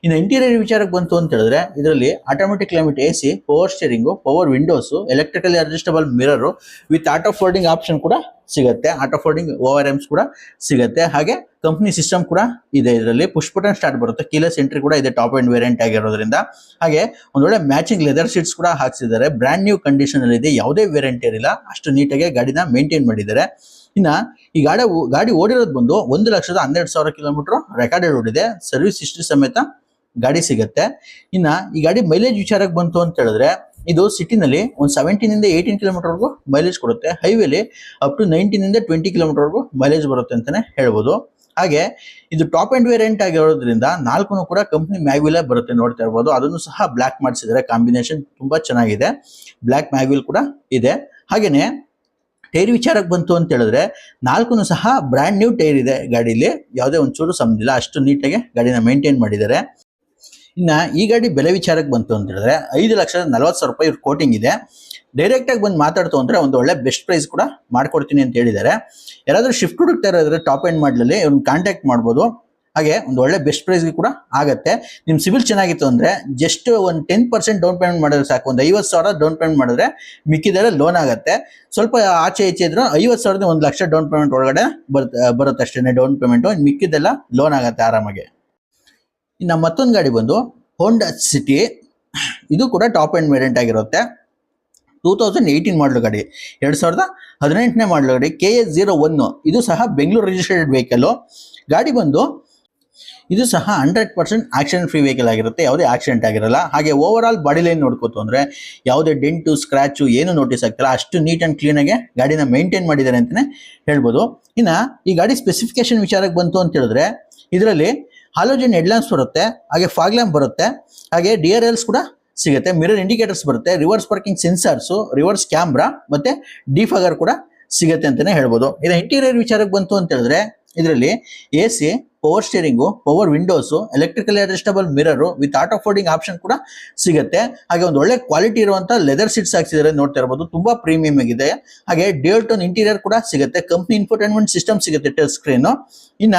ಇನ್ನು ಇಂಟೀರಿಯರ್ ವಿಚಾರಕ್ಕೆ ಬಂತು ಅಂತ ಹೇಳಿದ್ರೆ ಇದರಲ್ಲಿ automatic climate AC, power steering, power windows, electrically adjustable mirror with auto folding option ಕೂಡ ಸಿಗುತ್ತೆ. ಆಟೋ ಫೋಲ್ಡಿಂಗ್ ORMs ಕೂಡ ಸಿಗುತ್ತೆ. ಹಾಗೆ ಕಂಪ್ನಿ ಸಿಸ್ಟಮ್ ಕೂಡ ಇದೆ. ಇದರಲ್ಲಿ ಪುಷ್ ಬಟನ್ ಸ್ಟಾರ್ಟ್ ಬರುತ್ತೆ, ಕೀಲೆಸ್ ಎಂಟ್ರಿ ಕೂಡ ಇದೆ ಟಾಪ್ ಅಂಡ್ ವೇರಿಯಂಟ್ ಆಗಿರೋದ್ರಿಂದ. ಹಾಗೆ ಒಂದೊಳ್ಳೆ ಮ್ಯಾಚಿಂಗ್ ಲೆದರ್ ಸೀಟ್ಸ್ ಕೂಡ ಹಾಕ್ಸಿದ್ದಾರೆ. ಬ್ರ್ಯಾಂಡ್ ನ್ಯೂ ಕಂಡೀಷನ್ ಅಲ್ಲಿ ಇದೆ, ಯಾವುದೇ ವೇರಿಯಂಟ್ ಇರಲಿಲ್ಲ, ಅಷ್ಟು ನೀಟಾಗಿ ಗಾಡಿನ ಮೇಂಟೈನ್ ಮಾಡಿದ್ದಾರೆ. ಇನ್ನ ಈ ಗಾಡಿ ಓಡಿರೋದು ಬಂದು 1,12,000 ಕಿಲೋಮೀಟರ್ ರೆಕಾರ್ಡೆಡ್ ಓಡಿದೆ. ಸರ್ವಿಸ್ ಹಿಸ್ಟ್ರಿ ಸಮೇತ ಗಾಡಿ ಸಿಗುತ್ತೆ. ಇನ್ನ ಈ ಗಾಡಿ ಮೈಲೇಜ್ ವಿಚಾರಕ್ಕೆ ಬಂತು ಅಂತ ಹೇಳಿದ್ರೆ ಇದು ಸಿಟಿನಲ್ಲಿ ಒಂದು 17 ಇಂದ 18 ಕಿಲೋಮೀಟರ್ವರೆಗೂ ಮೈಲೇಜ್ ಕೊಡುತ್ತೆ. ಹೈವೇಲಿ ಅಪ್ ಟು 19 ಇಂದ 20 ಕಿಲೋಮೀಟರ್ವರೆಗೂ ಮೈಲೇಜ್ ಬರುತ್ತೆ ಅಂತಾನೆ ಹೇಳ್ಬೋದು. ಹಾಗೆ ಇದು ಟಾಪ್ ಅಂಡ್ ವೇರಿಯಂಟ್ ಆಗಿರೋದ್ರಿಂದ 4 ಕೂಡ ಕಂಪ್ನಿ ಮ್ಯಾಗ್ವಿಲ್ ಬರುತ್ತೆ, ನೋಡ್ತಾ ಇರ್ಬೋದು. ಅದನ್ನು ಸಹ ಬ್ಲಾಕ್ ಮಾಡಿಸಿದ್ದಾರೆ, ಕಾಂಬಿನೇಷನ್ ತುಂಬಾ ಚೆನ್ನಾಗಿದೆ. ಬ್ಲಾಕ್ ಮ್ಯಾಗ್ವಿಲ್ ಕೂಡ ಇದೆ. ಹಾಗೇನೆ ಟೈರ್ ವಿಚಾರಕ್ಕೆ ಬಂತು ಅಂತ ಹೇಳಿದ್ರೆ 4 ಸಹ ಬ್ರ್ಯಾಂಡ್ ನ್ಯೂ ಟೈರ್ ಇದೆ ಗಾಡಿಲಿ, ಯಾವುದೇ ಒಂಚೂರು ಸಂಬಂಧಿಲ್ಲ, ಅಷ್ಟು ನೀಟಾಗಿ ಗಾಡಿನ ಮೇಂಟೈನ್ ಮಾಡಿದ್ದಾರೆ. ಇನ್ನ ಈ ಗಾಡಿ ಬೆಲೆ ವಿಚಾರಕ್ಕೆ ಬಂತು ಅಂತ ಹೇಳಿದ್ರೆ 5,40,000 ರೂಪಾಯಿ ಇವ್ರ ಕೋಟಿಂಗ್ ಇದೆ. ಡೈರೆಕ್ಟ್ ಆಗಿ ಬಂದು ಮಾತಾಡ್ತು ಅಂದ್ರೆ ಒಂದು ಒಳ್ಳೆ ಬೆಸ್ಟ್ ಪ್ರೈಸ್ ಕೂಡ ಮಾಡ್ಕೊಡ್ತೀನಿ ಅಂತ ಹೇಳಿದ್ದಾರೆ. ಯಾರಾದ್ರೂ ಶಿಫ್ಟ್ ಹುಡುಕ್ತಾ ಇರೋದ್ರೆ ಟಾಪ್ ಎಂಡ್ ಮಾಡಲಲ್ಲಿ ಇವ್ರನ್ನ ಕಾಂಟ್ಯಾಕ್ಟ್ ಮಾಡ್ಬೋದು. ಹಾಗೆ ಒಂದು ಒಳ್ಳೆ ಬೆಸ್ಟ್ ಪ್ರೈಸ್ಗೆ ಕೂಡ ಆಗತ್ತೆ. ನಿಮ್ ಸಿಬಿಲ್ ಚೆನ್ನಾಗಿತ್ತು ಅಂದ್ರೆ ಜಸ್ಟ್ ಒಂದು 10% ಡೌನ್ ಪೇಮೆಂಟ್ ಮಾಡಿದ್ರೆ ಸಾಕು. ಒಂದು 50,000 ಡೌನ್ ಪೇಮೆಂಟ್ ಮಾಡಿದ್ರೆ ಮಿಕ್ಕಿದರೆ ಲೋನ್ ಆಗುತ್ತೆ. ಸ್ವಲ್ಪ ಆಚೆ ಈಚೆ ಇದ್ರು 50,000 1 ಲಕ್ಷ ಡೌನ್ ಪೇಮೆಂಟ್ ಒಳಗಡೆ ಬರುತ್ತೆ ಅಷ್ಟೇ ಡೌನ್ ಪೇಮೆಂಟ್. ಮಿಕ್ಕಿದೆಲ್ಲ ಲೋನ್ ಆಗುತ್ತೆ ಆರಾಮಾಗಿ. ಇನ್ನು ಮತ್ತೊಂದು ಗಾಡಿ ಬಂದು ಹೋಂಡಾ ಸಿಟಿ, ಇದು ಕೂಡ ಟಾಪ್ ಎಂಡ್ ವೇರಿಯಂಟ್ ಆಗಿರುತ್ತೆ. 2018 ಮಾಡಲು ಗಾಡಿ, 2018ನೇ ಮಾಡಲು ಗಾಡಿ, KA01. ಇದು ಸಹ ಬೆಂಗಳೂರು ರಿಜಿಸ್ಟರ್ಡ್ ವೆಹಿಕಲ್ ಗಾಡಿ ಬಂದು ಇದು ಸಹ 100% ಆಕ್ಸಿಡೆಂಟ್ ಫ್ರೀ ವೆಹಿಕಲ್ ಆಗಿರುತ್ತೆ, ಯಾವುದೇ ಆಕ್ಸಿಡೆಂಟ್ ಆಗಿರಲ್ಲ. ಹಾಗೆ ಓವರ್ ಆಲ್ ಬಾಡಿ ಲೈನ್ ನೋಡ್ಕೋತು ಅಂದ್ರೆ ಯಾವುದೇ ಡೆಂಟು ಸ್ಕ್ರಾಚು ಏನು ನೋಟಿಸ್ ಆಗ್ತಿಲ್ಲ, ಅಷ್ಟು ನೀಟ್ ಅಂಡ್ ಕ್ಲೀನ್ ಆಗಿ ಗಾಡಿನ ಮೇಂಟೈನ್ ಮಾಡಿದ್ದಾರೆ ಅಂತಾನೆ ಹೇಳ್ಬೋದು. ಇನ್ನ ಈ ಗಾಡಿ ಸ್ಪೆಸಿಫಿಕೇಶನ್ ವಿಚಾರಕ್ಕೆ ಬಂತು ಅಂತ ಹೇಳಿದ್ರೆ ಇದರಲ್ಲಿ ಹಾಲೋಜನ್ ಹೆಡ್ ಲ್ಯಾಂಪ್ಸ್ ಬರುತ್ತೆ, ಹಾಗೆ ಫಾಗ್ ಲ್ಯಾಂಪ್ ಬರುತ್ತೆ, ಹಾಗೆ DRLs ಕೂಡ ಸಿಗುತ್ತೆ, ಮಿರರ್ ಇಂಡಿಕೇಟರ್ಸ್ ಬರುತ್ತೆ, reverse parking sensors, reverse camera ಮತ್ತೆ ಡಿಫಾಗರ್ ಕೂಡ ಸಿಗುತ್ತೆ ಅಂತಾನೆ ಹೇಳ್ಬೋದು. ಇನ್ನು ಇಂಟೀರಿಯರ್ ವಿಚಾರಕ್ಕೆ ಬಂತು ಅಂತ ಹೇಳಿದ್ರೆ ಇದರಲ್ಲಿ AC, power steering, power windows, electrically adjustable mirror with auto folding option ಕೂಡ ಸಿಗುತ್ತೆ. ಹಾಗೆ ಒಂದು ಒಳ್ಳೆ ಕ್ವಾಲಿಟಿ ಇರುವಂತ ಲೆದರ್ ಸೀಟ್ಸ್ ಹಾಕ್ಸಿದ್ದಾರೆ, ನೋಡ್ತಾ ಇರಬಹುದು, ತುಂಬಾ ಪ್ರೀಮಿಯಂ ಆಗಿದೆ. ಹಾಗೆ ಡ್ಯೂಯಲ್ ಟೋನ್ ಇಂಟೀರಿಯರ್ ಕೂಡ ಸಿಗುತ್ತೆ, ಕಂಪ್ನಿ ಇನ್ಫೋಟೈನ್ಮೆಂಟ್ ಸಿಸ್ಟಮ್ ಸಿಗುತ್ತೆ, ಟಚ್ ಸ್ಕ್ರೀನ್. ಇನ್ನ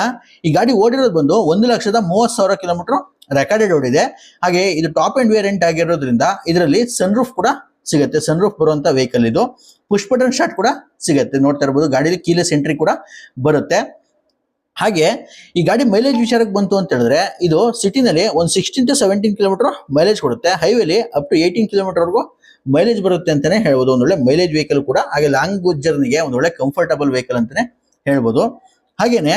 ಈ ಗಾಡಿ ಓಡಿರೋದು ಬಂದು 1,30,000 ಕಿಲೋಮೀಟರ್ ರೆಕಾರ್ಡೆಡ್ ಓಡಿದೆ. ಹಾಗೆ ಇದು ಟಾಪ್ ಅಂಡ್ ವೇರಿಯಂಟ್ ಆಗಿರೋದ್ರಿಂದ ಇದರಲ್ಲಿ ಸನ್ರೂಫ್ ಕೂಡ ಸಿಗುತ್ತೆ, ಸನ್ರೂಫ್ ಬರುವಂತ ವೆಹಿಕಲ್ ಇದು. ಪುಷ್ ಬಟನ್ ಸ್ಟಾರ್ಟ್ ಕೂಡ ಸಿಗುತ್ತೆ, ನೋಡ್ತಾ ಇರಬಹುದು. ಗಾಡಿಲಿ ಕೀಲೆಸ್ ಎಂಟ್ರಿ ಕೂಡ ಬರುತ್ತೆ. ಹಾಗೆ ಈ ಗಾಡಿ ಮೈಲೇಜ್ ವಿಚಾರಕ್ಕೆ ಬಂತು ಅಂತ ಹೇಳಿದ್ರೆ ಇದು ಸಿಟಿನಲ್ಲಿ ಒಂದು 16 to 17 ಕಿಲೋಮೀಟರ್ ಮೈಲೇಜ್ ಕೊಡುತ್ತೆ. ಹೈವೇಲಿ ಅಪ್ ಟು 18 ಕಿಲೋಮೀಟರ್ವರೆಗೂ ಮೈಲೇಜ್ ಬರುತ್ತೆ ಅಂತಾನೆ ಹೇಳ್ಬೋದು. ಒಂದೊಳ್ಳೆ ಮೈಲೇಜ್ ವೆಹಿಕಲ್ ಕೂಡ, ಹಾಗೆ ಲಾಂಗ್ ಜರ್ನಿಗೆ ಒಂದೊಳ್ಳೆ ಕಂಫರ್ಟಬಲ್ ವೆಹಿಕಲ್ ಅಂತಾನೆ ಹೇಳ್ಬೋದು. ಹಾಗೇನೆ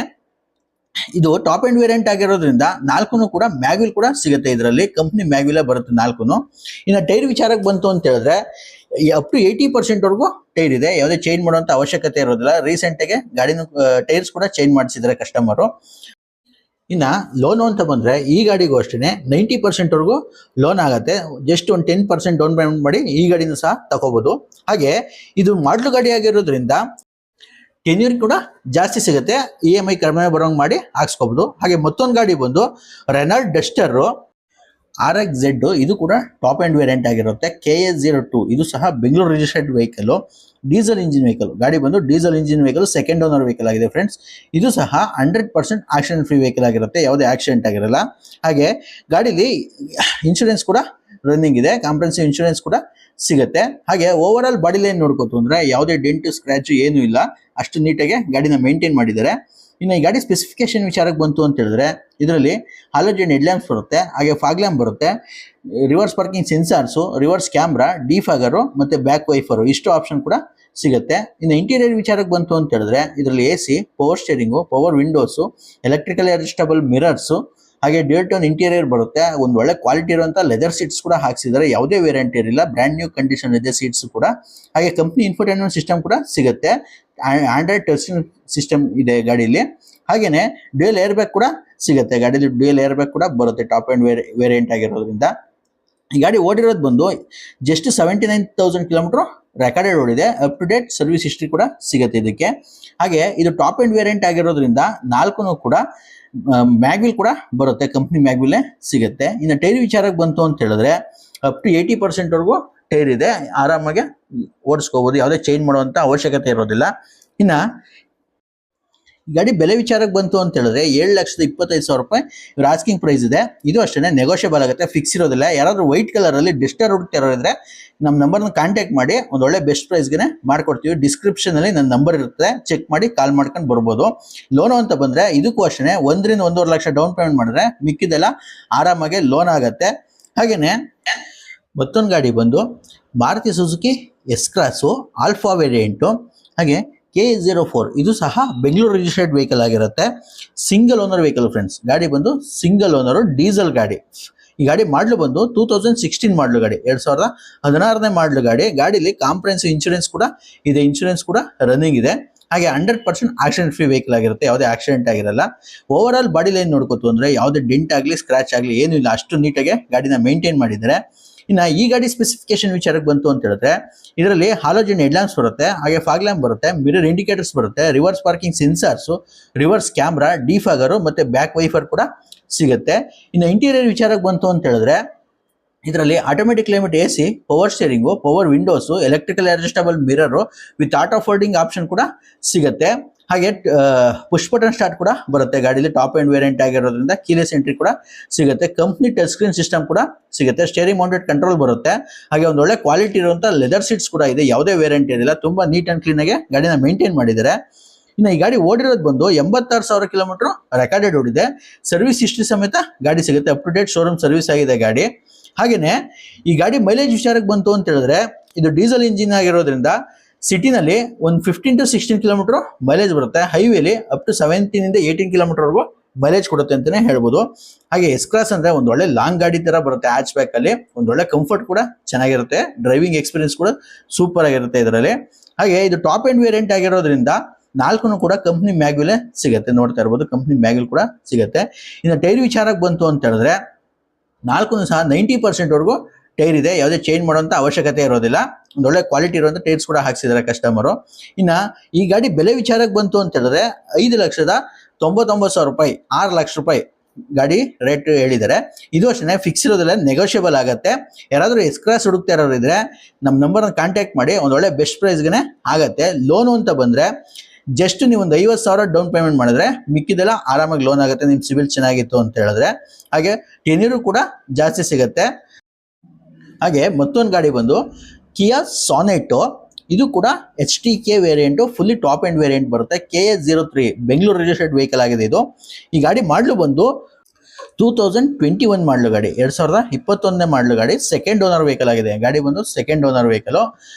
ಇದು ಟಾಪ್ ಅಂಡ್ ವೇರಿಯಂಟ್ ಆಗಿರೋದ್ರಿಂದ 4 ಕೂಡ ಮ್ಯಾಗ್ವಿಲ್ ಕೂಡ ಸಿಗುತ್ತೆ, ಇದರಲ್ಲಿ ಕಂಪ್ನಿ ಮ್ಯಾಗ್ವಿಲ್ ಬರುತ್ತೆ 4. ಇನ್ನು ಟೈರ್ ವಿಚಾರಕ್ಕೆ ಬಂತು ಅಂತ ಹೇಳಿದ್ರೆ ಅಪ್ ಟು 80% ವರೆಗೂ ಟೈರ್ ಇದೆ, ಯಾವುದೇ ಚೇಂಜ್ ಮಾಡುವಂತ ಅವಶ್ಯಕತೆ ಇರೋದಿಲ್ಲ. ರೀಸೆಂಟ್ ಆಗಿ ಗಾಡಿನ ಟೈರ್ಸ್ ಕೂಡ ಚೇಂಜ್ ಮಾಡಿಸಿದ್ದಾರೆ ಕಸ್ಟಮರ್. ಇನ್ನ ಲೋನ್ ಅಂತ ಬಂದ್ರೆ ಈ ಗಾಡಿಗೂ ಅಷ್ಟೇ 90% ವರೆಗೂ ಲೋನ್ ಆಗುತ್ತೆ. ಜಸ್ಟ್ ಒಂದು 10% ಡೌನ್ ಪೇಮೆಂಟ್ ಮಾಡಿ ಈ ಗಾಡಿನೂ ಸಹ ತಗೋಬಹುದು. ಹಾಗೆ ಇದು ಮಾಡಲು ಗಾಡಿ ಆಗಿರೋದ್ರಿಂದ ಟೆನ್ಯೂರ್ ಕೂಡ ಜಾಸ್ತಿ ಸಿಗುತ್ತೆ, EMI ಕಡಿಮೆ ಬರೋಂಗ್ ಮಾಡಿ ಹಾಕ್ಸ್ಕೋಬಹುದು. ಹಾಗೆ ಮತ್ತೊಂದು ಗಾಡಿ ಬಂದು ರೆನಾಲ್ಟ್ ಡಸ್ಟರ್ RXZ, ಇದು ಕೂಡ ಟಾಪ್ ಅಂಡ್ ವೇರಿಯಂಟ್ ಆಗಿರುತ್ತೆ, KA02. ಇದು ಸಹ Bengaluru registered vehicle, diesel engine vehicle. ಗಾಡಿ ಬಂದು diesel engine vehicle, second owner vehicle ಆಗಿದೆ ಫ್ರೆಂಡ್ಸ್. ಇದು ಸಹ 100% ಆಕ್ಸಿಡೆಂಟ್ ಫ್ರೀ ವೆಹಿಕಲ್ ಆಗಿರುತ್ತೆ, ಯಾವುದೇ ಆಕ್ಸಿಡೆಂಟ್ ಆಗಿರಲ್ಲ. ಹಾಗೆ ಗಾಡಿಲಿ ಇನ್ಶೂರೆನ್ಸ್ ಕೂಡ ರನ್ನಿಂಗ್ ಇದೆ, ಕಾಂಪ್ರಹೆನ್ಸಿವ್ ಇನ್ಶೂರೆನ್ಸ್ ಕೂಡ ಸಿಗುತ್ತೆ. ಹಾಗೆ ಓವರ್ ಆಲ್ ಬಾಡಿ ಲೈನ್ ನೋಡ್ಕೋತು ಅಂದ್ರೆ ಯಾವುದೇ ಡೆಂಟ್ ಸ್ಕ್ರಾಚ್ ಏನು ಇಲ್ಲ, ಅಷ್ಟು ನೀಟಾಗಿ ಗಾಡಿನ ಮೇಂಟೈನ್ ಮಾಡಿದ್ದಾರೆ. ಇನ್ನು ಈ ಗಾಡಿ ಸ್ಪೆಸಿಫಿಕೇಶನ್ ವಿಚಾರಕ್ಕೆ ಬಂತು ಅಂತ ಹೇಳಿದ್ರೆ ಇದರಲ್ಲಿ ಹಾಲೋಜನ್ ಹೆಡ್ ಲ್ಯಾಂಪ್ಸ್ ಬರುತ್ತೆ, ಹಾಗೆ ಫಾಗ್ ಲ್ಯಾಂಪ್ ಬರುತ್ತೆ, reverse parking sensors, reverse camera, defogger ಮತ್ತೆ ಬ್ಯಾಕ್ ವೈಫರು, ಇಷ್ಟು ಆಪ್ಷನ್ ಕೂಡ ಸಿಗುತ್ತೆ. ಇನ್ನು ಇಂಟೀರಿಯರ್ ವಿಚಾರಕ್ಕೆ ಬಂತು ಅಂತ ಹೇಳಿದ್ರೆ ಇದರಲ್ಲಿ AC, power steering, power windows, electrically adjustable mirrors, ಹಾಗೆ ಡ್ಯೂಯಲ್ ಟೋನ್ ಇಂಟೀರಿಯರ್ ಬರುತ್ತೆ. ಒಂದು ಒಳ್ಳೆ ಕ್ವಾಲಿಟಿ ಇರುವಂತ ಲೆದರ್ ಸೀಟ್ಸ್ ಕೂಡ ಹಾಕ್ಸಿದ್ದಾರೆ, ಯಾವುದೇ ವೇರಿಯಂಟ್ ಇರಲಿಲ್ಲ, ಬ್ರ್ಯಾಂಡ್ ನ್ಯೂ ಕಂಡೀಷನ್ ಇದೆ ಸೀಟ್ಸ್ ಕೂಡ. ಹಾಗೆ ಕಂಪ್ನಿ ಇನ್ಫೋಟೈನ್ಮೆಂಟ್ ಸಿಸ್ಟಮ್ ಕೂಡ ಸಿಗುತ್ತೆ, ಆಂಡ್ರಾಯ್ಡ್ ಟಚ್ ಸಿಸ್ಟಮ್ ಇದೆ ಗಾಡಿಲಿ. ಹಾಗೇನೆ ಡ್ಯೂಯಲ್ ಏರ್ ಬ್ಯಾಗ್ ಕೂಡ ಸಿಗುತ್ತೆ, ಗಾಡಿಲಿ ಡ್ಯೂಯಲ್ ಏರ್ ಬ್ಯಾಗ್ ಕೂಡ ಬರುತ್ತೆ, ಟಾಪ್ ಅಂಡ್ ವೇರಿಯಂಟ್ ಆಗಿರೋದ್ರಿಂದ. ಈ ಗಾಡಿ ಓಡಿರೋದು ಬಂದು ಜಸ್ಟ್ 79,000 ಕಿಲೋಮೀಟರ್ ರೆಕಾರ್ಡೆಡ್ ರೋಡ್ ಇದೆ, up to date service history ಕೂಡ ಸಿಗುತ್ತೆ ಇದಕ್ಕೆ. ಹಾಗೆ ಇದು ಟಾಪ್ ಎಂಡ್ ವೇರಿಯಂಟ್ ಆಗಿರೋದ್ರಿಂದ 4 ಕೂಡ ಮ್ಯಾಗ್ವಿಲ್ ಕೂಡ ಬರುತ್ತೆ, ಕಂಪ್ನಿ ಮ್ಯಾಗ್ವಿಲ್ ಸಿಗುತ್ತೆ. ಇನ್ನು ಟೈರ್ ವಿಚಾರಕ್ಕೆ ಬಂತು ಅಂತ ಹೇಳಿದ್ರೆ ಅಪ್ ಟು 80% ವರೆಗೂ ಟೈರ್ ಇದೆ, ಆರಾಮಾಗಿ ಓಡಿಸ್ಕೋಬಹುದು, ಯಾವುದೇ ಚೇಂಜ್ ಮಾಡುವಂತ ಅವಶ್ಯಕತೆ ಇರೋದಿಲ್ಲ. ಇನ್ನ ಗಾಡಿ ಬೆಲೆ ವಿಚಾರಕ್ಕೆ ಬಂತು ಅಂತ ಹೇಳಿದ್ರೆ 7,25,000 ರೂಪಾಯಿ ಇವ್ರ ಆಸ್ಕಿಂಗ್ ಪ್ರೈಸ್ ಇದೆ. ಇದು ಅಷ್ಟೇ ನೆಗೋಷಿಯಬಲ್ ಆಗುತ್ತೆ, ಫಿಕ್ಸ್ ಇರೋದಿಲ್ಲ. ಯಾರಾದ್ರೂ ವೈಟ್ ಕಲರ್ ಅಲ್ಲಿ ಡಿಸ್ಟರ್ ಹುಡುಕ್ತಿರೋ ಇದ್ರೆ ನಮ್ಮ ನಂಬರ್ನ ಕಾಂಟ್ಯಾಕ್ಟ್ ಮಾಡಿ, ಒಂದು ಒಳ್ಳೆ ಬೆಸ್ಟ್ ಪ್ರೈಸ್ಗೆ ಮಾಡ್ಕೊಡ್ತೀವಿ. ಡಿಸ್ಕ್ರಿಪ್ಷನ್ ಅಲ್ಲಿ ನನ್ನ ನಂಬರ್ ಇರುತ್ತೆ, ಚೆಕ್ ಮಾಡಿ ಕಾಲ್ ಮಾಡ್ಕೊಂಡು ಬರ್ಬೋದು. ಲೋನ್ ಅಂತ ಬಂದ್ರೆ ಇದಕ್ಕೂ ಅಷ್ಟೇ 1 ರಿಂದ 1.5 ಲಕ್ಷ ಡೌನ್ ಪೇಮೆಂಟ್ ಮಾಡಿದ್ರೆ ಮಿಕ್ಕಿದೆಲ್ಲ ಆರಾಮಾಗಿ ಲೋನ್ ಆಗುತ್ತೆ. ಹಾಗೇನೆ ಮತ್ತೊಂದು ಗಾಡಿ ಬಂದು Maruti Suzuki S cross alpha variant, ಹಾಗೆ KA04 ಇದು ಸಹ ಬೆಂಗಳೂರು ರಿಜಿಸ್ಟರ್ಡ್ ವೆಹಿಕಲ್ ಆಗಿರುತ್ತೆ. Single owner vehicle friends. ಗಾಡಿ ಬಂದು ಸಿಂಗಲ್ ಓನರು, ಡೀಸೆಲ್ ಗಾಡಿ. ಈ ಗಾಡಿ ಮಾಡಲು ಬಂದು 2016 ಮಾಡಲು ಗಾಡಿ, 2016ನೇ ಮಾಡಲು ಗಾಡಿ. ಗಾಡಿಲಿ ಕಾಂಪ್ರಹೆನ್ಸಿವ್ ಇನ್ಶೂರೆನ್ಸ್ ಕೂಡ ಇದೆ, ಇನ್ಶೂರೆನ್ಸ್ ಕೂಡ ರನ್ನಿಂಗ್ ಇದೆ. ಹಾಗೆ 100% ಆಕ್ಸಿಡೆಂಟ್ ಫ್ರೀ ವೆಹಿಕಲ್ ಆಗಿರುತ್ತೆ, ಯಾವುದೇ ಆಕ್ಸಿಡೆಂಟ್ ಆಗಿರಲ್ಲ. ಓವರ್ ಆಲ್ ಬಾಡಿ ಲೈನ್ ನೋಡ್ಕೋತು ಅಂದ್ರೆ ಯಾವುದೇ ಡೆಂಟ್ ಆಗಲಿ ಸ್ಕ್ರಾಚ್ ಆಗಲಿ ಏನೂ ಇಲ್ಲ, ಅಷ್ಟು ನೀಟಾಗಿ ಗಾಡಿನ ಮೇಂಟೈನ್ ಮಾಡಿದ್ದಾರೆ. ಇನ್ನು ಈ ಗಾಡಿ ಸ್ಪೆಸಿಫಿಕೇಶನ್ ವಿಚಾರಕ್ಕೆ ಬಂತು ಅಂತ ಹೇಳಿದ್ರೆ ಇದರಲ್ಲಿ ಹಾಲೋಜನ್ ಹೆಡ್ಲ್ಯಾಂಪ್ಸ್ ಬರುತ್ತೆ, ಹಾಗೆ ಫಾಗ್ ಲ್ಯಾಂಪ್ ಬರುತ್ತೆ, ಮಿರರ್ ಇಂಡಿಕೇಟರ್ಸ್ ಬರುತ್ತೆ, reverse parking sensors, reverse camera, defogger ಮತ್ತೆ ಬ್ಯಾಕ್ ವೈಫರ್ ಕೂಡ ಸಿಗುತ್ತೆ. ಇನ್ನು ಇಂಟೀರಿಯರ್ ವಿಚಾರಕ್ಕೆ ಬಂತು ಅಂತ ಹೇಳಿದ್ರೆ ಇದರಲ್ಲಿ automatic climate AC, power steering, power windows, electrical adjustable mirror with auto folding option ಕೂಡ ಸಿಗುತ್ತೆ. ಹಾಗೆ ಪುಷ್ ಬಟನ್ ಸ್ಟಾರ್ಟ್ ಕೂಡ ಬರುತ್ತೆ. ಗಾಡಿಲಿ ಟಾಪ್ ಎಂಡ್ ವೇರಿಯಂಟ್ ಆಗಿರೋದ್ರಿಂದ ಕೀಲೆಸ್ ಎಂಟ್ರಿ ಕೂಡ ಸಿಗುತ್ತೆ. ಕಂಪ್ನಿ ಟಚ್ ಸ್ಕ್ರೀನ್ ಸಿಸ್ಟಮ್ ಕೂಡ ಸಿಗುತ್ತೆ. ಸ್ಟೇರಿಂಗ್ ಮೌಂಟೆಡ್ ಕಂಟ್ರೋಲ್ ಬರುತ್ತೆ. ಹಾಗೆ ಒಂದು ಒಳ್ಳೆ ಕ್ವಾಲಿಟಿ ಇರುವಂತ ಲೆದರ್ ಸೀಟ್ಸ್ ಕೂಡ ಇದೆ, ಯಾವುದೇ ವೇರಿಯಂಟ್ ಇರಲಿಲ್ಲ, ತುಂಬಾ ನೀಟ್ ಅಂಡ್ ಕ್ಲೀನ್ ಆಗಿ ಗಾಡಿನ ಮೇಂಟೈನ್ ಮಾಡಿದ್ದಾರೆ. ಇನ್ನು ಈ ಗಾಡಿ ಓಡಿರೋದು ಬಂದು 86,000 ಕಿಲೋಮೀಟರ್ ರೆಕಾರ್ಡೆಡ್ ಓಡಿದೆ. ಸರ್ವಿಸ್ ಹಿಸ್ಟ್ರಿ ಸಮೇತ ಗಾಡಿ ಸಿಗುತ್ತೆ, up to date showroom service ಆಗಿದೆ ಗಾಡಿ. ಹಾಗೇನೆ ಈ ಗಾಡಿ ಮೈಲೇಜ್ ವಿಚಾರಕ್ಕೆ ಬಂತು ಅಂತ ಹೇಳಿದ್ರೆ ಇದು ಡೀಸೆಲ್ ಇಂಜಿನ್ ಆಗಿರೋದ್ರಿಂದ ಸಿಟಿನಲ್ಲಿ ಒಂದು 15 to 16 ಕಿಲೋಮೀಟರ್ ಮೈಲೇಜ್ ಬರುತ್ತೆ. ಹೈವೇಲಿ ಅಪ್ ಟು 17 ಇಂದ 18 ಕಿಲೋಮೀಟರ್ ವರೆಗೂ ಮೈಲೇಜ್ ಕೊಡುತ್ತೆ ಅಂತಾನೆ ಹೇಳ್ಬೋದು. ಹಾಗೆ ಎಸ್ ಕ್ರಾಸ್ ಅಂದ್ರೆ ಒಂದು ಒಳ್ಳೆ ಲಾಂಗ್ ಗಾಡಿ ತರ ಬರುತ್ತೆ, ಹ್ಯಾಚ್ ಬ್ಯಾಕ್ ಅಲ್ಲಿ ಒಂದು ಒಳ್ಳೆ ಕಂಫರ್ಟ್ ಕೂಡ ಚೆನ್ನಾಗಿರುತ್ತೆ, ಡ್ರೈವಿಂಗ್ ಎಕ್ಸ್ಪೀರಿಯನ್ಸ್ ಕೂಡ ಸೂಪರ್ ಆಗಿರುತ್ತೆ ಇದರಲ್ಲಿ. ಹಾಗೆ ಇದು ಟಾಪ್ ಎಂಡ್ ವೇರಿಯಂಟ್ ಆಗಿರೋದ್ರಿಂದ 4 ಕೂಡ ಕಂಪ್ನಿ ಮ್ಯಾಗ್ವಿಲ್ ಸಿಗುತ್ತೆ, ನೋಡ್ತಾ ಇರ್ಬೋದು ಕಂಪ್ನಿ ಮ್ಯಾಗ್ವಿಲ್ ಕೂಡ ಸಿಗುತ್ತೆ. ಇನ್ನು ಟೈರ್ ವಿಚಾರಕ್ಕೆ ಬಂತು ಅಂತ ಹೇಳಿದ್ರೆ 4 ಸಹ 90% ವರೆಗೂ ಟೈರ್ ಇದೆ, ಯಾವುದೇ ಚೇಂಜ್ ಮಾಡುವಂತ ಅವಶ್ಯಕತೆ ಇರೋದಿಲ್ಲ. ಒಂದೊಳ್ಳೆ ಕ್ವಾಲಿಟಿ ಇರುವಂತ ಟೈರ್ಸ್ ಕೂಡ ಹಾಕ್ಸಿದ್ದಾರೆ ಕಸ್ಟಮರು. ಇನ್ನ ಈ ಗಾಡಿ ಬೆಲೆ ವಿಚಾರಕ್ಕೆ ಬಂತು ಅಂತ ಹೇಳಿದ್ರೆ 5,99,000 ರೂಪಾಯಿ, 6 ಲಕ್ಷ ರೂಪಾಯಿ ಗಾಡಿ ರೇಟ್ ಹೇಳಿದ್ದಾರೆ. ಇದು ಅಷ್ಟೇ ಫಿಕ್ಸ್ ಇರೋದಿಲ್ಲ, ನೆಗೋಷಿಯಬಲ್ ಆಗುತ್ತೆ. ಯಾರಾದ್ರೂ ಎಸ್ ಕ್ರಾಸ್ ಹುಡುಕ್ತಾ ಇರೋರು ಇದ್ರೆ ನಮ್ಮ ನಂಬರ್ನ ಕಾಂಟ್ಯಾಕ್ಟ್ ಮಾಡಿ, ಒಂದೊಳ್ಳೆ ಬೆಸ್ಟ್ ಪ್ರೈಸ್ಗೆ ಆಗತ್ತೆ. ಲೋನು ಅಂತ ಬಂದ್ರೆ ಜಸ್ಟ್ ನೀವು ಒಂದು 50,000 ಡೌನ್ ಪೇಮೆಂಟ್ ಮಾಡಿದ್ರೆ ಮಿಕ್ಕಿದೆಲ್ಲ ಆರಾಮಾಗಿ ಲೋನ್ ಆಗುತ್ತೆ, ನಿಮ್ ಸಿಬಿಲ್ ಚೆನ್ನಾಗಿತ್ತು ಅಂತ ಹೇಳಿದ್ರೆ. ಹಾಗೆ ಟೆನ್ಯೂರು ಕೂಡ ಜಾಸ್ತಿ ಸಿಗುತ್ತೆ. ಹಾಗೆ ಮತ್ತೊಂದು ಗಾಡಿ ಬಂದು ಕಿಯಾ ಸಾನೆಟೋ, ಇದು ಕೂಡ HTK variant, fully top end variant ಬರುತ್ತೆ. KA03 ಬೆಂಗಳೂರು ರಿಜಿಸ್ಟರ್ಡ್ ವೆಹಿಕಲ್ ಆಗಿದೆ ಇದು. ಈ ಗಾಡಿ ಮಾಡಲು ಬಂದು 2021 ಮಾಡಲು ಗಾಡಿ, 2021ನೇ ಮಾಡಲು ಗಾಡಿ, ಸೆಕೆಂಡ್ ಓನರ್ ವೆಹಿಕಲ್ ಆಗಿದೆ. ಗಾಡಿ ಬಂದು ಸೆಕೆಂಡ್ ಓನರ್ ವೆಹಿಕಲ್.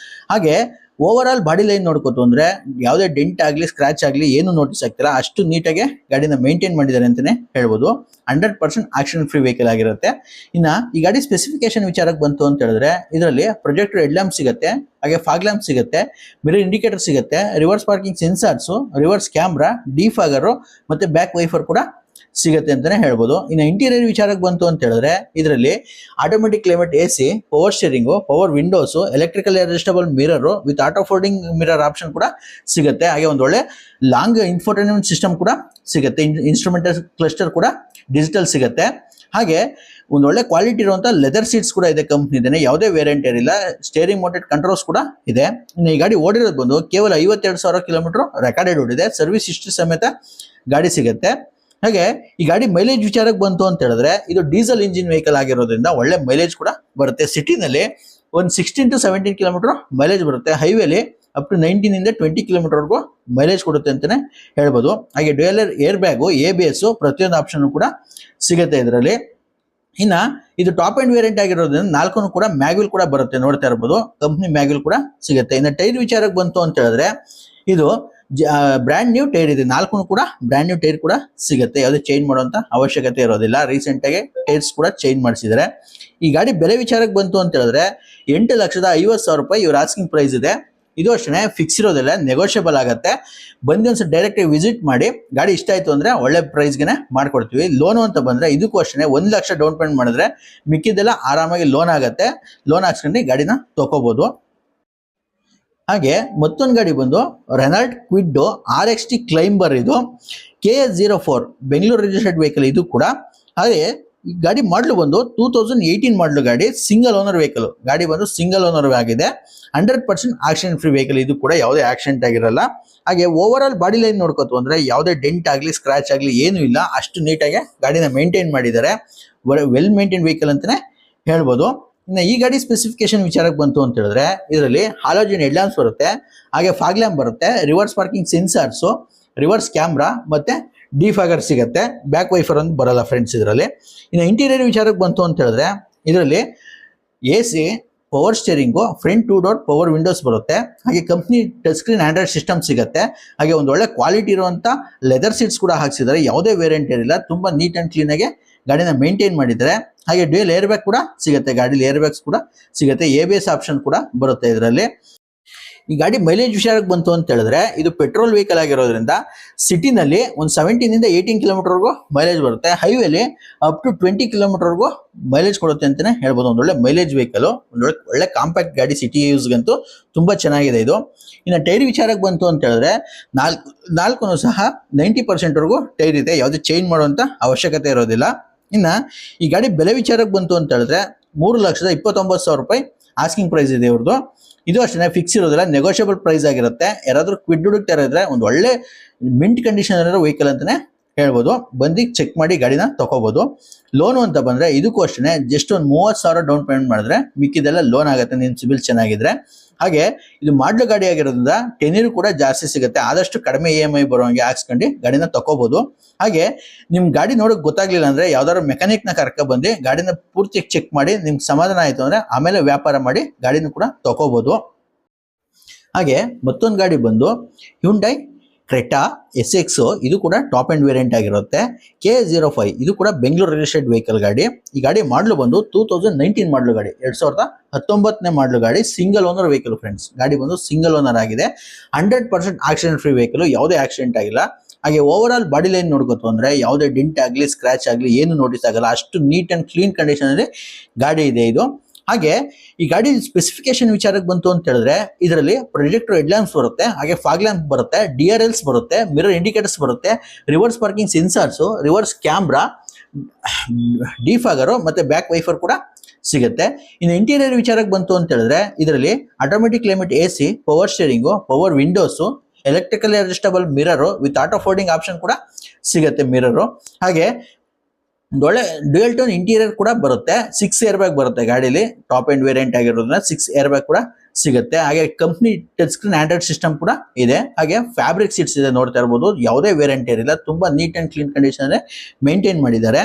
ಹಾಗೆ ಓವರ್ ಆಲ್ ಬಾಡಿ ಲೈನ್ ನೋಡ್ಕೋತು ಅಂದ್ರೆ ಯಾವುದೇ ಡೆಂಟ್ ಆಗಲಿ ಸ್ಕ್ರಾಚ್ ಆಗಲಿ ಏನು ನೋಟಿಸ್ ಆಗ್ತಿಲ್ಲ, ಅಷ್ಟು ನೀಟಾಗಿ ಗಾಡಿನ ಮೇಂಟೈನ್ ಮಾಡಿದ್ದಾರೆ ಅಂತಾನೆ ಹೇಳ್ಬೋದು. 100% ಆಕ್ಸಿಡೆಂಟ್ ಫ್ರೀ ವೆಹಿಕಲ್ ಆಗಿರುತ್ತೆ. ಇನ್ನ ಈ ಗಾಡಿ ಸ್ಪೆಸಿಫಿಕೇಶನ್ ವಿಚಾರಕ್ಕೆ ಬಂತು ಅಂತ ಹೇಳಿದ್ರೆ ಇದರಲ್ಲಿ ಪ್ರೊಜೆಕ್ಟರ್ ಹೆಡ್ ಲ್ಯಾಂಪ್ ಸಿಗುತ್ತೆ, ಹಾಗೆ ಫಾಗ್ ಲ್ಯಾಂಪ್ ಸಿಗುತ್ತೆ, ಮಿರರ್ ಇಂಡಿಕೇಟರ್ ಸಿಗುತ್ತೆ, reverse parking sensors, reverse camera, defogger ಮತ್ತೆ ಬ್ಯಾಕ್ ವೈಫರ್ ಕೂಡ ಸಿಗುತ್ತೆ ಅಂತಾನೆ ಹೇಳ್ಬೋದು. ಇನ್ನು ಇಂಟೀರಿಯರ್ ವಿಚಾರಕ್ಕೆ ಬಂತು ಅಂತ ಹೇಳಿದ್ರೆ ಇದರಲ್ಲಿ automatic climate AC, power steering, power windows, electrical adjustable mirror with auto folding mirror option ಕೂಡ ಸಿಗುತ್ತೆ. ಹಾಗೆ ಒಂದು ಒಳ್ಳೆ ಲಾಂಗ್ ಇನ್ಫೋಟೈನ್ಮೆಂಟ್ ಸಿಸ್ಟಮ್ ಕೂಡ ಸಿಗುತ್ತೆ, ಇನ್ಸ್ಟ್ರೂಮೆಂಟಲ್ ಕ್ಲಸ್ಟರ್ ಕೂಡ ಡಿಜಿಟಲ್ ಸಿಗುತ್ತೆ. ಹಾಗೆ ಒಂದು ಒಳ್ಳೆ ಕ್ವಾಲಿಟಿ ಇರುವಂತ ಲೆದರ್ ಸೀಟ್ಸ್ ಕೂಡ ಇದೆ ಕಂಪ್ನಿದೇನೆ, ಯಾವುದೇ ವೇರಿಯಂಟ್ ಇರಲಿಲ್ಲ. ಸ್ಟೇರಿಂಗ್ ಮೌಂಟೆಡ್ ಕಂಟ್ರೋಲ್ಸ್ ಕೂಡ ಇದೆ. ಇನ್ನು ಈ ಗಾಡಿ ಓಡಿರೋದು ಬಂದು ಕೇವಲ 52,000 ಕಿಲೋಮೀಟರ್ ರೆಕಾರ್ಡೆಡ್ ಓಡಿದೆ, ಸರ್ವಿಸ್ ಹಿಸ್ಟ್ರಿ ಸಮೇತ ಗಾಡಿ ಸಿಗುತ್ತೆ. ಹಾಗೆ ಈ ಗಾಡಿ ಮೈಲೇಜ್ ವಿಚಾರಕ್ಕೆ ಬಂತು ಅಂತ ಹೇಳಿದ್ರೆ ಇದು ಡೀಸೆಲ್ ಇಂಜಿನ್ ವೆಹಿಕಲ್ ಆಗಿರೋದ್ರಿಂದ ಒಳ್ಳೆ ಮೈಲೇಜ್ ಕೂಡ ಬರುತ್ತೆ. ಸಿಟಿನಲ್ಲಿ ಒಂದು 16 to 17 ಕಿಲೋಮೀಟರ್ ಮೈಲೇಜ್ ಬರುತ್ತೆ, ಹೈವೇಲಿ ಅಪ್ ಟು 19 ಇಂದ 20 ಕಿಲೋಮೀಟರ್ ವರೆಗೂ ಮೈಲೇಜ್ ಕೊಡುತ್ತೆ ಅಂತಾನೆ ಹೇಳ್ಬೋದು. ಹಾಗೆ ಡ್ಯುಯಲ್ ಏರ್ ಬ್ಯಾಗು, ABS ಪ್ರತಿಯೊಂದು ಆಪ್ಷನ್ ಕೂಡ ಸಿಗುತ್ತೆ ಇದರಲ್ಲಿ. ಇನ್ನ ಇದು ಟಾಪ್ ಎಂಡ್ ವೇರಿಯಂಟ್ ಆಗಿರೋದ್ರಿಂದ 4 ಕೂಡ ಮ್ಯಾಗ್ವಿಲ್ ಕೂಡ ಬರುತ್ತೆ, ನೋಡ್ತಾ ಇರ್ಬೋದು ಕಂಪ್ನಿ ಮ್ಯಾಗ್ವಿಲ್ ಕೂಡ ಸಿಗುತ್ತೆ. ಇನ್ನು ಟೈರ್ ವಿಚಾರಕ್ಕೆ ಬಂತು ಅಂತ ಹೇಳಿದ್ರೆ ಇದು ಬ್ರ್ಯಾಂಡ್ ನ್ಯೂ ಟೈರ್ ಇದೆ, 4 ಕೂಡ ಬ್ರ್ಯಾಂಡ್ ನ್ಯೂ ಟೈರ್ ಕೂಡ ಸಿಗುತ್ತೆ, ಯಾವುದೇ ಚೇಂಜ್ ಮಾಡುವಂತ ಅವಶ್ಯಕತೆ ಇರೋದಿಲ್ಲ. ರೀಸೆಂಟ್ ಆಗಿ ಟೈರ್ಸ್ ಕೂಡ ಚೇಂಜ್ ಮಾಡಿಸಿದ್ದಾರೆ. ಈ ಗಾಡಿ ಬೆಲೆ ವಿಚಾರಕ್ಕೆ ಬಂತು ಅಂತ ಹೇಳಿದ್ರೆ 8,50,000 ರೂಪಾಯಿ ಇವ್ರ ಆಸ್ಕಿಂಗ್ ಪ್ರೈಸ್ ಇದೆ. ಇದು ಅಷ್ಟೇ ಫಿಕ್ಸ್ ಇರೋದಿಲ್ಲ, ನೆಗೋಷಿಯಬಲ್ ಆಗುತ್ತೆ. ಬಂದು ಒಂದ್ಸಲ ಡೈರೆಕ್ಟ್ ಆಗಿ ವಿಸಿಟ್ ಮಾಡಿ, ಗಾಡಿ ಇಷ್ಟ ಆಯ್ತು ಅಂದ್ರೆ ಒಳ್ಳೆ ಪ್ರೈಸ್ಗೆ ಮಾಡ್ಕೊಡ್ತೀವಿ. ಲೋನು ಅಂತ ಬಂದ್ರೆ ಇದಕ್ಕೂ ಅಷ್ಟೇ 1 ಲಕ್ಷ ಡೌನ್ ಪೇಮೆಂಟ್ ಮಾಡಿದ್ರೆ ಮಿಕ್ಕಿದೆಲ್ಲ ಆರಾಮಾಗಿ ಲೋನ್ ಆಗುತ್ತೆ. ಲೋನ್ ಹಾಕ್ಸ್ಕೊಂಡು ಗಾಡಿನ ತಗೋಬಹುದು. ಹಾಗೆ ಮತ್ತೊಂದು ಗಾಡಿ ಬಂದು ರೆನಾಲ್ಟ್ ಕ್ವಿಡ್ RXT ಕ್ಲೈಂಬರ್, ಇದು KS04 ಬೆಂಗಳೂರು ರಿಜಿಸ್ಟರ್ಡ್ ವೆಹಿಕಲ್ ಇದು ಕೂಡ. ಹಾಗೆ ಈ ಗಾಡಿ ಮಾಡಲು ಬಂದು 2018 ಮಾಡಲು ಗಾಡಿ, ಸಿಂಗಲ್ ಓನರ್ ವೆಹಿಕಲ್. ಗಾಡಿ ಬಂದು ಸಿಂಗಲ್ ಓನರ್ ಆಗಿದೆ, 100% ಆಕ್ಸಿಡೆಂಟ್ ಫ್ರೀ ವೆಹಿಕಲ್. ಇದು ಕೂಡ ಯಾವುದೇ ಆಕ್ಸಿಡೆಂಟ್ ಆಗಿರಲ್ಲ. ಹಾಗೆ ಓವರ್ ಆಲ್ ಬಾಡಿ ಲೈನ್ ನೋಡ್ಕೋತು ಅಂದ್ರೆ ಯಾವುದೇ ಡೆಂಟ್ ಆಗಲಿ ಸ್ಕ್ರಾಚ್ ಆಗಲಿ ಏನೂ ಇಲ್ಲ, ಅಷ್ಟು ನೀಟಾಗಿ ಗಾಡಿನ ಮೇಂಟೈನ್ ಮಾಡಿದ್ದಾರೆ. ವೆಲ್ ಮೇಂಟೈನ್ ವೆಹಿಕಲ್ ಅಂತಾನೆ ಹೇಳ್ಬೋದು. ಇನ್ನು ಈ ಗಾಡಿ ಸ್ಪೆಸಿಫಿಕೇಶನ್ ವಿಚಾರಕ್ಕೆ ಬಂತು ಅಂತ ಹೇಳಿದ್ರೆ ಇದರಲ್ಲಿ ಹಾಲೋಜನ್ ಹೆಡ್ ಲ್ಯಾಂಪ್ಸ್ ಬರುತ್ತೆ, ಹಾಗೆ ಫಾಗ್ ಲ್ಯಾಂಪ್ ಬರುತ್ತೆ, reverse parking sensors, reverse camera ಮತ್ತೆ ಡಿಫಾಗರ್ ಸಿಗುತ್ತೆ. ಬ್ಯಾಕ್ ವೈಫರ್ ಅಂತ ಬರಲ್ಲ ಫ್ರೆಂಡ್ಸ್ ಇದರಲ್ಲಿ. ಇನ್ನು ಇಂಟೀರಿಯರ್ ವಿಚಾರಕ್ಕೆ ಬಂತು ಅಂತ ಹೇಳಿದ್ರೆ ಇದರಲ್ಲಿ AC, power steering, front 2 door power Windows ಬರುತ್ತೆ, ಹಾಗೆ company touch screen Android system ಸಿಗುತ್ತೆ. ಹಾಗೆ ಒಂದು ಒಳ್ಳೆ ಕ್ವಾಲಿಟಿ ಇರುವಂತ ಲೆದರ್ ಸೀಟ್ಸ್ ಕೂಡ ಹಾಕ್ಸಿದ್ದಾರೆ, ಯಾವುದೇ ವೇರಿಯಂಟ್ ಇರಲಿಲ್ಲ, ತುಂಬಾ ನೀಟ್ ಅಂಡ್ ಕ್ಲೀನ್ ಆಗಿ ಗಾಡಿನ ಮೇಂಟೈನ್ ಮಾಡಿದ್ದಾರೆ. ಹಾಗೆ ಡ್ಯೂಯಲ್ ಏರ್ ಬ್ಯಾಗ್ ಕೂಡ ಸಿಗುತ್ತೆ, ಗಾಡಿಲಿ ಏರ್ ಬ್ಯಾಗ್ಸ್ ಕೂಡ ಸಿಗುತ್ತೆ, ABS ಆಪ್ಷನ್ ಕೂಡ ಬರುತ್ತೆ ಇದರಲ್ಲಿ. ಈ ಗಾಡಿ ಮೈಲೇಜ್ ವಿಚಾರಕ್ಕೆ ಬಂತು ಅಂತ ಹೇಳಿದ್ರೆ ಇದು ಪೆಟ್ರೋಲ್ ವೆಹಿಕಲ್ ಆಗಿರೋದ್ರಿಂದ ಸಿಟಿನಲ್ಲಿ ಒಂದು 17 ಇಂದ 18 ಕಿಲೋಮೀಟರ್ವರೆಗೂ ಮೈಲೇಜ್ ಬರುತ್ತೆ, ಹೈವೇಲಿ ಅಪ್ ಟು 20 ಕಿಲೋಮೀಟರ್ವರೆಗೂ ಮೈಲೇಜ್ ಕೊಡುತ್ತೆ ಅಂತಾನೆ ಹೇಳ್ಬೋದು. ಒಂದೊಳ್ಳೆ ಮೈಲೇಜ್ ವೆಹಿಕಲ್, ಒಳ್ಳೆ ಕಾಂಪ್ಯಾಕ್ಟ್ ಗಾಡಿ, ಸಿಟಿ ಯೂಸ್ಗಂತೂ ತುಂಬಾ ಚೆನ್ನಾಗಿದೆ ಇದು. ಇನ್ನು ಟೈರ್ ವಿಚಾರಕ್ಕೆ ಬಂತು ಅಂತ ಹೇಳಿದ್ರೆ ನಾಲ್ಕು ಸಹ 90% ವರೆಗೂ ಟೈರ್ ಇದೆ, ಯಾವುದೇ ಚೇಂಜ್ ಮಾಡುವಂತ ಅವಶ್ಯಕತೆ ಇರೋದಿಲ್ಲ. ಇನ್ನ ಈ ಗಾಡಿ ಬೆಲೆ ವಿಚಾರಕ್ಕೆ ಬಂತು ಅಂತ ಹೇಳಿದ್ರೆ 3,29,000 ರೂಪಾಯಿ ಆಸ್ಕಿಂಗ್ ಪ್ರೈಸ್ ಇದೆ ಇವ್ರದ್ದು. ಇದು ಅಷ್ಟೇ ಫಿಕ್ಸ್ ಇರೋದಿಲ್ಲ, ನೆಗೋಷಿಯಬಲ್ ಪ್ರೈಸ್ ಆಗಿರುತ್ತೆ. ಯಾರಾದ್ರೂ ಕ್ವಿಡ್ ಹುಡುಕ್ತಾ ಇದ್ರೆ ಒಂದು ಒಳ್ಳೆ ಮಿಂಟ್ ಕಂಡೀಷನ್ ಇರೋ ವೆಹಿಕಲ್ ಅಂತಾನೆ ಹೇಳ್ಬೋದು, ಬಂದು ಚೆಕ್ ಮಾಡಿ ಗಾಡಿನ ತಗೋಬಹುದು. ಲೋನು ಅಂತ ಬಂದ್ರೆ ಇದಕ್ಕೂ ಅಷ್ಟೇ ಜಸ್ಟ್ ಒಂದು 30,000 ಡೌನ್ ಪೇಮೆಂಟ್ ಮಾಡಿದ್ರೆ ಮಿಕ್ಕಿದೆಲ್ಲ ಲೋನ್ ಆಗುತ್ತೆ ನಿಮ್ ಸಿಬಿಲ್ ಚೆನ್ನಾಗಿದ್ರೆ. ಹಾಗೆ ಇದು ಮಾಡ್ಲು ಗಾಡಿ ಆಗಿರೋದ್ರಿಂದ ಟೆನ್ಯೂರ್ ಕೂಡ ಜಾಸ್ತಿ ಸಿಗುತ್ತೆ, ಆದಷ್ಟು ಕಡಿಮೆ EMI ಬರೋಂಗೆ ಹಾಕ್ಸ್ಕೊಂಡು ಗಾಡಿನ ತಗೋಬಹುದು. ಹಾಗೆ ನಿಮ್ ಗಾಡಿ ನೋಡಕ್ ಗೊತ್ತಾಗ್ಲಿಲ್ಲ ಅಂದ್ರೆ ಯಾವ್ದಾದ್ರು ಮೆಕ್ಯಾನಿಕ್ ನ ಕರ್ಕ ಬಂದು ಗಾಡಿನ ಪೂರ್ತಿ ಚೆಕ್ ಮಾಡಿ ನಿಮ್ಗೆ ಸಮಾಧಾನ ಆಯ್ತು ಅಂದ್ರೆ ಆಮೇಲೆ ವ್ಯಾಪಾರ ಮಾಡಿ ಗಾಡಿನ ಕೂಡ ತಗೋಬಹುದು. ಹಾಗೆ ಮತ್ತೊಂದು ಗಾಡಿ ಬಂದು ಹ್ಯುಂಡೈ ಕ್ರೆಟಾ SX, ಇದು ಕೂಡ ಟಾಪ್ ಅಂಡ್ ವೇರಿಯಂಟ್ ಆಗಿರುತ್ತೆ. KS05 ಇದು ಕೂಡ ಬೆಂಗಳೂರು ರಿಜಿಸ್ಟರ್ಡ್ ವೆಹಿಕಲ್ ಗಾಡಿ. ಈ ಗಾಡಿ ಮಾಡಲು ಬಂದು 2019 ಮಾಡಲು ಗಾಡಿ, 2019 ಮಾಡಲು ಗಾಡಿ, ಸಿಂಗಲ್ ಓನರ್ ವೆಹಿಕಲ್ ಫ್ರೆಂಡ್ಸ್. ಗಾಡಿ ಬಂದು ಸಿಂಗಲ್ ಓನರ್ ಆಗಿದೆ, 100% ಆಕ್ಸಿಡೆಂಟ್ ಫ್ರೀ ವೆಹಿಕಲ್, ಯಾವುದೇ ಆಕ್ಸಿಡೆಂಟ್ ಆಗಿಲ್ಲ. ಹಾಗೆ ಓವರ್ ಆಲ್ ಬಾಡಿ ಲೈನ್ ನೋಡ್ಕೋತು ಅಂದ್ರೆ ಯಾವುದೇ ಡಿಂಟ್ ಆಗಲಿ ಸ್ಕ್ರಾಚ್ ಆಗಲಿ ಏನು ನೋಟಿಸ್ ಆಗಲ್ಲ, ಅಷ್ಟು ನೀಟ್ ಅಂಡ್ ಕ್ಲೀನ್ ಕಂಡೀಷನ್ ಅಲ್ಲಿ ಗಾಡಿ ಇದೆ ಇದು. ಹಾಗೆ ಈ ಗಾಡಿ ಸ್ಪೆಸಿಫಿಕೇಶನ್ ವಿಚಾರಕ್ಕೆ ಬಂತು ಅಂತ ಹೇಳಿದ್ರೆ ಇದರಲ್ಲಿ ಪ್ರೊಜೆಕ್ಟರ್ ಹೆಡ್ ಲ್ಯಾಂಪ್ಸ್ ಬರುತ್ತೆ, ಹಾಗೆ ಫಾಗ್ ಲ್ಯಾಂಪ್ ಬರುತ್ತೆ, DRLs ಬರುತ್ತೆ, ಮಿರರ್ ಇಂಡಿಕೇಟರ್ಸ್ ಬರುತ್ತೆ, reverse parking sensors, reverse camera, defogger ಮತ್ತೆ ಬ್ಯಾಕ್ ವೈಫರ್ ಕೂಡ ಸಿಗುತ್ತೆ. ಇನ್ನು ಇಂಟೀರಿಯರ್ ವಿಚಾರಕ್ಕೆ ಬಂತು ಅಂತ ಹೇಳಿದ್ರೆ ಇದರಲ್ಲಿ automatic climate AC, power steering, power windows, electrically adjustable mirror with auto folding option ಕೂಡ ಸಿಗುತ್ತೆ ಮಿರರ್. ಹಾಗೆ ಒಳ್ಳೆ ಡ್ಯೂಯಲ್ ಟೋನ್ ಇಂಟೀರಿಯರ್ ಕೂಡ ಬರುತ್ತೆ, 6 ಏರ್ ಬ್ಯಾಗ್ ಬರುತ್ತೆ ಗಾಡಿಲಿ, ಟಾಪ್ ಅಂಡ್ ವೇರಿಯಂಟ್ ಆಗಿರೋದ್ರಿಂದ 6 ಏರ್ ಬ್ಯಾಗ್ ಕೂಡ ಸಿಗುತ್ತೆ. ಹಾಗೆ company touch screen Android system ಕೂಡ ಇದೆ. ಹಾಗೆ ಫ್ಯಾಬ್ರಿಕ್ ಸೀಟ್ಸ್ ಇದೆ, ನೋಡ್ತಾ ಇರಬಹುದು, ಯಾವುದೇ ವೇರಿಯಂಟ್ ಇರಲಿಲ್ಲ, ತುಂಬಾ neat and clean condition maintain ಮಾಡಿದ್ದಾರೆ.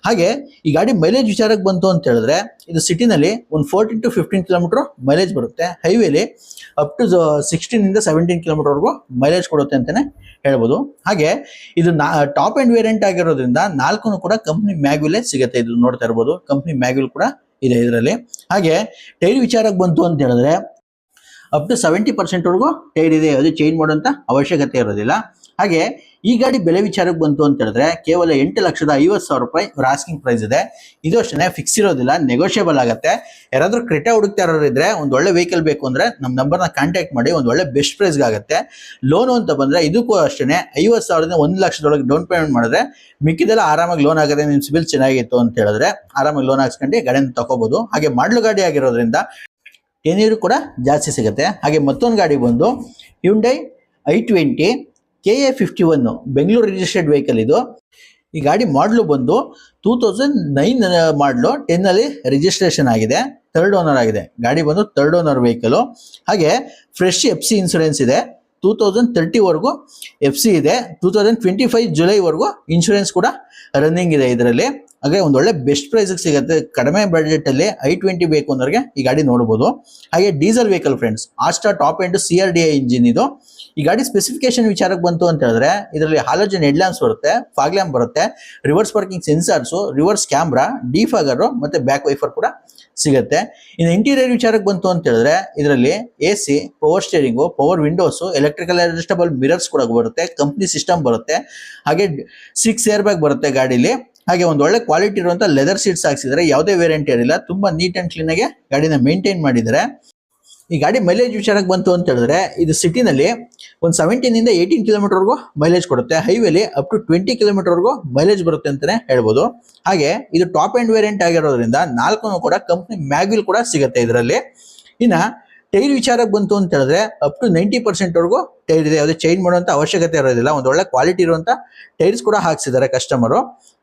ಹಾಗೆ ಈ ಗಾಡಿ ಮೈಲೇಜ್ ವಿಚಾರಕ್ಕೆ ಬಂತು ಅಂತ ಹೇಳಿದ್ರೆ ಇದು ಸಿಟಿನಲ್ಲಿ ಒಂದು 14 to 15 ಕಿಲೋಮೀಟರ್ ಮೈಲೇಜ್ ಬರುತ್ತೆ, ಹೈವೇಲಿ ಅಪ್ ಟು 16 ಇಂದ 17 ಕಿಲೋಮೀಟರ್ ವರೆಗೂ ಮೈಲೇಜ್ ಕೊಡುತ್ತೆ ಅಂತಾನೆ ಹೇಳ್ಬೋದು. ಹಾಗೆ ಇದು ಟಾಪ್ ಅಂಡ್ ವೇರಿಯಂಟ್ ಆಗಿರೋದ್ರಿಂದ 4 ಕೂಡ ಕಂಪ್ನಿ ಮ್ಯಾಗ್ವಿಲೇ ಸಿಗುತ್ತೆ, ಇದು ನೋಡ್ತಾ ಇರಬಹುದು, ಕಂಪ್ನಿ ಮ್ಯಾಗ್ವಿಲ್ ಕೂಡ ಇದೆ ಇದರಲ್ಲಿ. ಹಾಗೆ ಟೈರ್ ವಿಚಾರಕ್ಕೆ ಬಂತು ಅಂತ ಹೇಳಿದ್ರೆ ಅಪ್ ಟು 70% ವರೆಗೂ ಟೈರ್ ಇದೆ, ಅದು ಚೇಂಜ್ ಮಾಡುವಂತ ಅವಶ್ಯಕತೆ ಇರೋದಿಲ್ಲ. ಹಾಗೆ ಈ ಗಾಡಿ ಬೆಲೆ ವಿಚಾರಕ್ಕೆ ಬಂತು ಅಂತ ಹೇಳಿದ್ರೆ ಕೇವಲ 8,50,000 ರೂಪಾಯಿ ಆಸ್ಕಿಂಗ್ ಪ್ರೈಸ್ ಇದೆ. ಇದು ಅಷ್ಟೇ ಫಿಕ್ಸ್ ಇರೋದಿಲ್ಲ, ನೆಗೋಷಿಯಬಲ್ ಆಗುತ್ತೆ. ಯಾರಾದ್ರೂ ಕ್ರೆಟಾ ಹುಡುಕ್ತಾ ಇರೋರು ಇದ್ರೆ ಒಂದು ಒಳ್ಳೆ ವೆಹಿಕಲ್ ಬೇಕು ಅಂದ್ರೆ ನಮ್ಮ ನಂಬರ್ನ ಕಾಂಟ್ಯಾಕ್ಟ್ ಮಾಡಿ, ಒಂದು ಒಳ್ಳೆ ಬೆಸ್ಟ್ ಪ್ರೈಸ್ ಆಗುತ್ತೆ. ಲೋನು ಅಂತ ಬಂದ್ರೆ ಇದಕ್ಕೂ ಅಷ್ಟೇ 50,000 1 ಲಕ್ಷದೊಳಗೆ ಡೌನ್ ಪೇಮೆಂಟ್ ಮಾಡಿದ್ರೆ ಮಿಕ್ಕಿದೆಲ್ಲ ಆರಾಮಾಗಿ ಲೋನ್ ಆಗುತ್ತೆ. ನಿಮ್ ಸಿಬಿಲ್ ಚೆನ್ನಾಗಿತ್ತು ಅಂತ ಹೇಳಿದ್ರೆ ಆರಾಮಾಗಿ ಲೋನ್ ಹಾಕ್ಸ್ಕೊಂಡು ಗಾಡಿನ ತಗೋಬಹುದು. ಹಾಗೆ ಮಾಡ್ಲು ಗಾಡಿ ಆಗಿರೋದ್ರಿಂದ ಟೆನ್ಯೂರ್ ಕೂಡ ಜಾಸ್ತಿ ಸಿಗುತ್ತೆ. ಹಾಗೆ ಮತ್ತೊಂದು ಗಾಡಿ ಬಂದು Hyundai i20 KA51 Bengaluru registered vehicle ಇದು. ಈ ಗಾಡಿ ಮಾಡಲು ಬಂದು 2009 ಮಾಡಲು 10 ಅಲ್ಲಿ ರಿಜಿಸ್ಟ್ರೇಷನ್ ಆಗಿದೆ, 3rd ಓನರ್ ಆಗಿದೆ. ಗಾಡಿ ಬಂದು 3rd ಓನರ್ ವೆಹಿಕಲ್. ಹಾಗೆ ಫ್ರೆಶ್ FC ಇನ್ಸೂರೆನ್ಸ್ ಇದೆ, 2030 ವರೆಗೂ FC ಇದೆ, 2025 ಜುಲೈ ವರೆಗೂ ಇನ್ಶೂರೆನ್ಸ್ ಕೂಡ ರನ್ನಿಂಗ್ ಇದೆ ಇದರಲ್ಲಿ. ಹಾಗೆ ಒಂದು ಒಳ್ಳೆ ಬೆಸ್ಟ್ ಪ್ರೈಸ್ ಸಿಗುತ್ತೆ, ಕಡಿಮೆ ಬಜೆಟ್ ಅಲ್ಲಿ i20 ಬೇಕು ಅನ್ನೋರಿಗೆ ಈ ಗಾಡಿ ನೋಡಬಹುದು. ಹಾಗೆ diesel vehicle friends, Asta top end CRDI engine ಇದು. ಈ ಗಾಡಿ ಸ್ಪೆಸಿಫಿಕೇಶನ್ ವಿಚಾರಕ್ಕೆ ಬಂತು ಅಂತ ಹೇಳಿದ್ರೆ ಇದರಲ್ಲಿ ಹಾಲೋಜನ್ ಹೆಡ್ ಲ್ಯಾಂಪ್ಸ್ ಬರುತ್ತೆ, ಫಾಗ್ ಲ್ಯಾಂಪ್ ಬರುತ್ತೆ, reverse parking sensors, reverse camera, defogger ಮತ್ತೆ ಬ್ಯಾಕ್ ವೈಫರ್ ಕೂಡ ಸಿಗುತ್ತೆ. ಇನ್ನು ಇಂಟೀರಿಯರ್ ವಿಚಾರಕ್ಕೆ ಬಂತು ಅಂತ ಹೇಳಿದ್ರೆ ಇದರಲ್ಲಿ AC, power steering, power Windows, electrical adjustable mirrors ಕೂಡ ಬರುತ್ತೆ, ಕಂಪ್ನಿ ಸಿಸ್ಟಮ್ ಬರುತ್ತೆ. ಹಾಗೆ 6 ಏರ್ ಬ್ಯಾಗ್ ಬರುತ್ತೆ ಗಾಡಿಲಿ. ಹಾಗೆ ಒಂದು ಒಳ್ಳೆ ಕ್ವಾಲಿಟಿ ಇರುವಂತ ಲೆದರ್ ಸೀಟ್ಸ್ ಹಾಕ್ಸಿದ್ರೆ ಯಾವುದೇ ವೇರಿಯಂಟ್ ಇರಲಿಲ್ಲ, ತುಂಬಾ ನೀಟ್ ಅಂಡ್ ಕ್ಲೀನ್ ಆಗಿ ಗಾಡಿನ ಮೇಂಟೈನ್ ಮಾಡಿದ್ದಾರೆ. ಈ ಗಾಡಿ ಮೈಲೇಜ್ ವಿಚಾರಕ್ಕೆ ಬಂತು ಅಂತ ಹೇಳಿದ್ರೆ ಇದು ಸಿಟಿನಲ್ಲಿ ಒಂದು 17 ಇಂದ 18 ಕಿಲೋಮೀಟರ್ವರೆಗೂ ಮೈಲೇಜ್ ಕೊಡುತ್ತೆ. ಹೈವೇಲಿ ಅಪ್ ಟು 20 ಕಿಲೋಮೀಟರ್ವರೆಗೂ ಮೈಲೇಜ್ ಬರುತ್ತೆ ಅಂತಾನೆ ಹೇಳ್ಬೋದು. ಹಾಗೆ ಇದು ಟಾಪ್ ಎಂಡ್ ವೇರಿಯಂಟ್ ಆಗಿರೋದ್ರಿಂದ 4 ಕೂಡ ಕಂಪ್ನಿ ಮ್ಯಾಗ್ವಿಲ್ ಕೂಡ ಸಿಗುತ್ತೆ ಇದರಲ್ಲಿ. ಇನ್ನ ಟೈರ್ ವಿಚಾರಕ್ಕೆ ಬಂತು ಅಂತ ಹೇಳಿದ್ರೆ ಅಪ್ ಟು 90% ವರೆಗೂ ಟೈರ್ ಇದೆ. ಯಾವುದೇ ಚೇಂಜ್ ಮಾಡುವಂತ ಅವಶ್ಯಕತೆ ಇರೋದಿಲ್ಲ. ಒಂದು ಒಳ್ಳೆ ಕ್ವಾಲಿಟಿ ಇರುವಂತ ಟೈರ್ಸ್ ಕೂಡ ಹಾಕ್ಸಿದ್ದಾರೆ ಕಸ್ಟಮರು.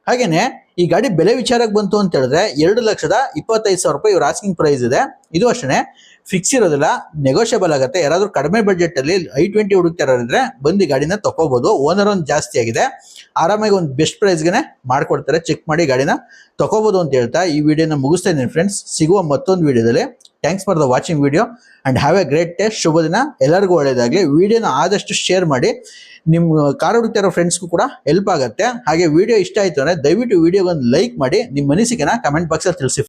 ಹಾಗೇನೆ ಈ ಗಾಡಿ ಬೆಲೆ ವಿಚಾರಕ್ಕೆ ಬಂತು ಅಂತ ಹೇಳಿದ್ರೆ 2,25,000 ರೂಪಾಯಿ ಇವ್ರ ಆಸ್ಕಿಂಗ್ ಪ್ರೈಸ್ ಇದೆ. ಇದು ಅಷ್ಟೇ ಫಿಕ್ಸ್ ಇರೋದಿಲ್ಲ, ನೆಗೋಷಿಯಬಲ್ ಆಗುತ್ತೆ. ಯಾರಾದ್ರೂ ಕಡಿಮೆ ಬಡ್ಜೆಟ್ ಅಲ್ಲಿ i20 ಹುಡುಕ್ತಾರಿದ್ರೆ ಬಂದು ಗಾಡಿನ ತಗೋಬಹುದು. ಓನರ್ ಒಂದು ಜಾಸ್ತಿ ಆಗಿದೆ, ಆರಾಮಾಗಿ ಒಂದು ಬೆಸ್ಟ್ ಪ್ರೈಸ್ಗೆ ಮಾಡ್ಕೊಡ್ತಾರೆ. ಚೆಕ್ ಮಾಡಿ ಗಾಡಿನ ತಗೋಬಹುದು ಅಂತ ಹೇಳ್ತಾ ಈ ವಿಡಿಯೋನ ಮುಗಿಸ್ತಾ ಇದ್ದೀನಿ ಫ್ರೆಂಡ್ಸ್. ಸಿಗುವ ಮತ್ತೊಂದು ವಿಡಿಯೋದಲ್ಲಿ. Thanks for the watching video and have a great day. ಶುಭ ದಿನ, ಎಲ್ಲರಿಗೂ ಒಳ್ಳೇದಾಗಲಿ. ವಿಡಿಯೋನ ಆದಷ್ಟು ಶೇರ್ ಮಾಡಿ, ನಿಮ್ಮ ಕಾರ್ ಹುಡುಕ್ತಾ ಇರೋ ಫ್ರೆಂಡ್ಸ್ಗೂ ಕೂಡ ಹೆಲ್ಪ್ ಆಗುತ್ತೆ. ಹಾಗೆ ವಿಡಿಯೋ ಇಷ್ಟ ಆಯ್ತು ಅಂದ್ರೆ ದಯವಿಟ್ಟು ವಿಡಿಯೋಗೊಂದು ಲೈಕ್ ಮಾಡಿ, ನಿಮ್ಮ ಅನಿಸಿಕೆನ ಕಮೆಂಟ್ ಬಾಕ್ಸಲ್ಲಿ ತಿಳಿಸಿ.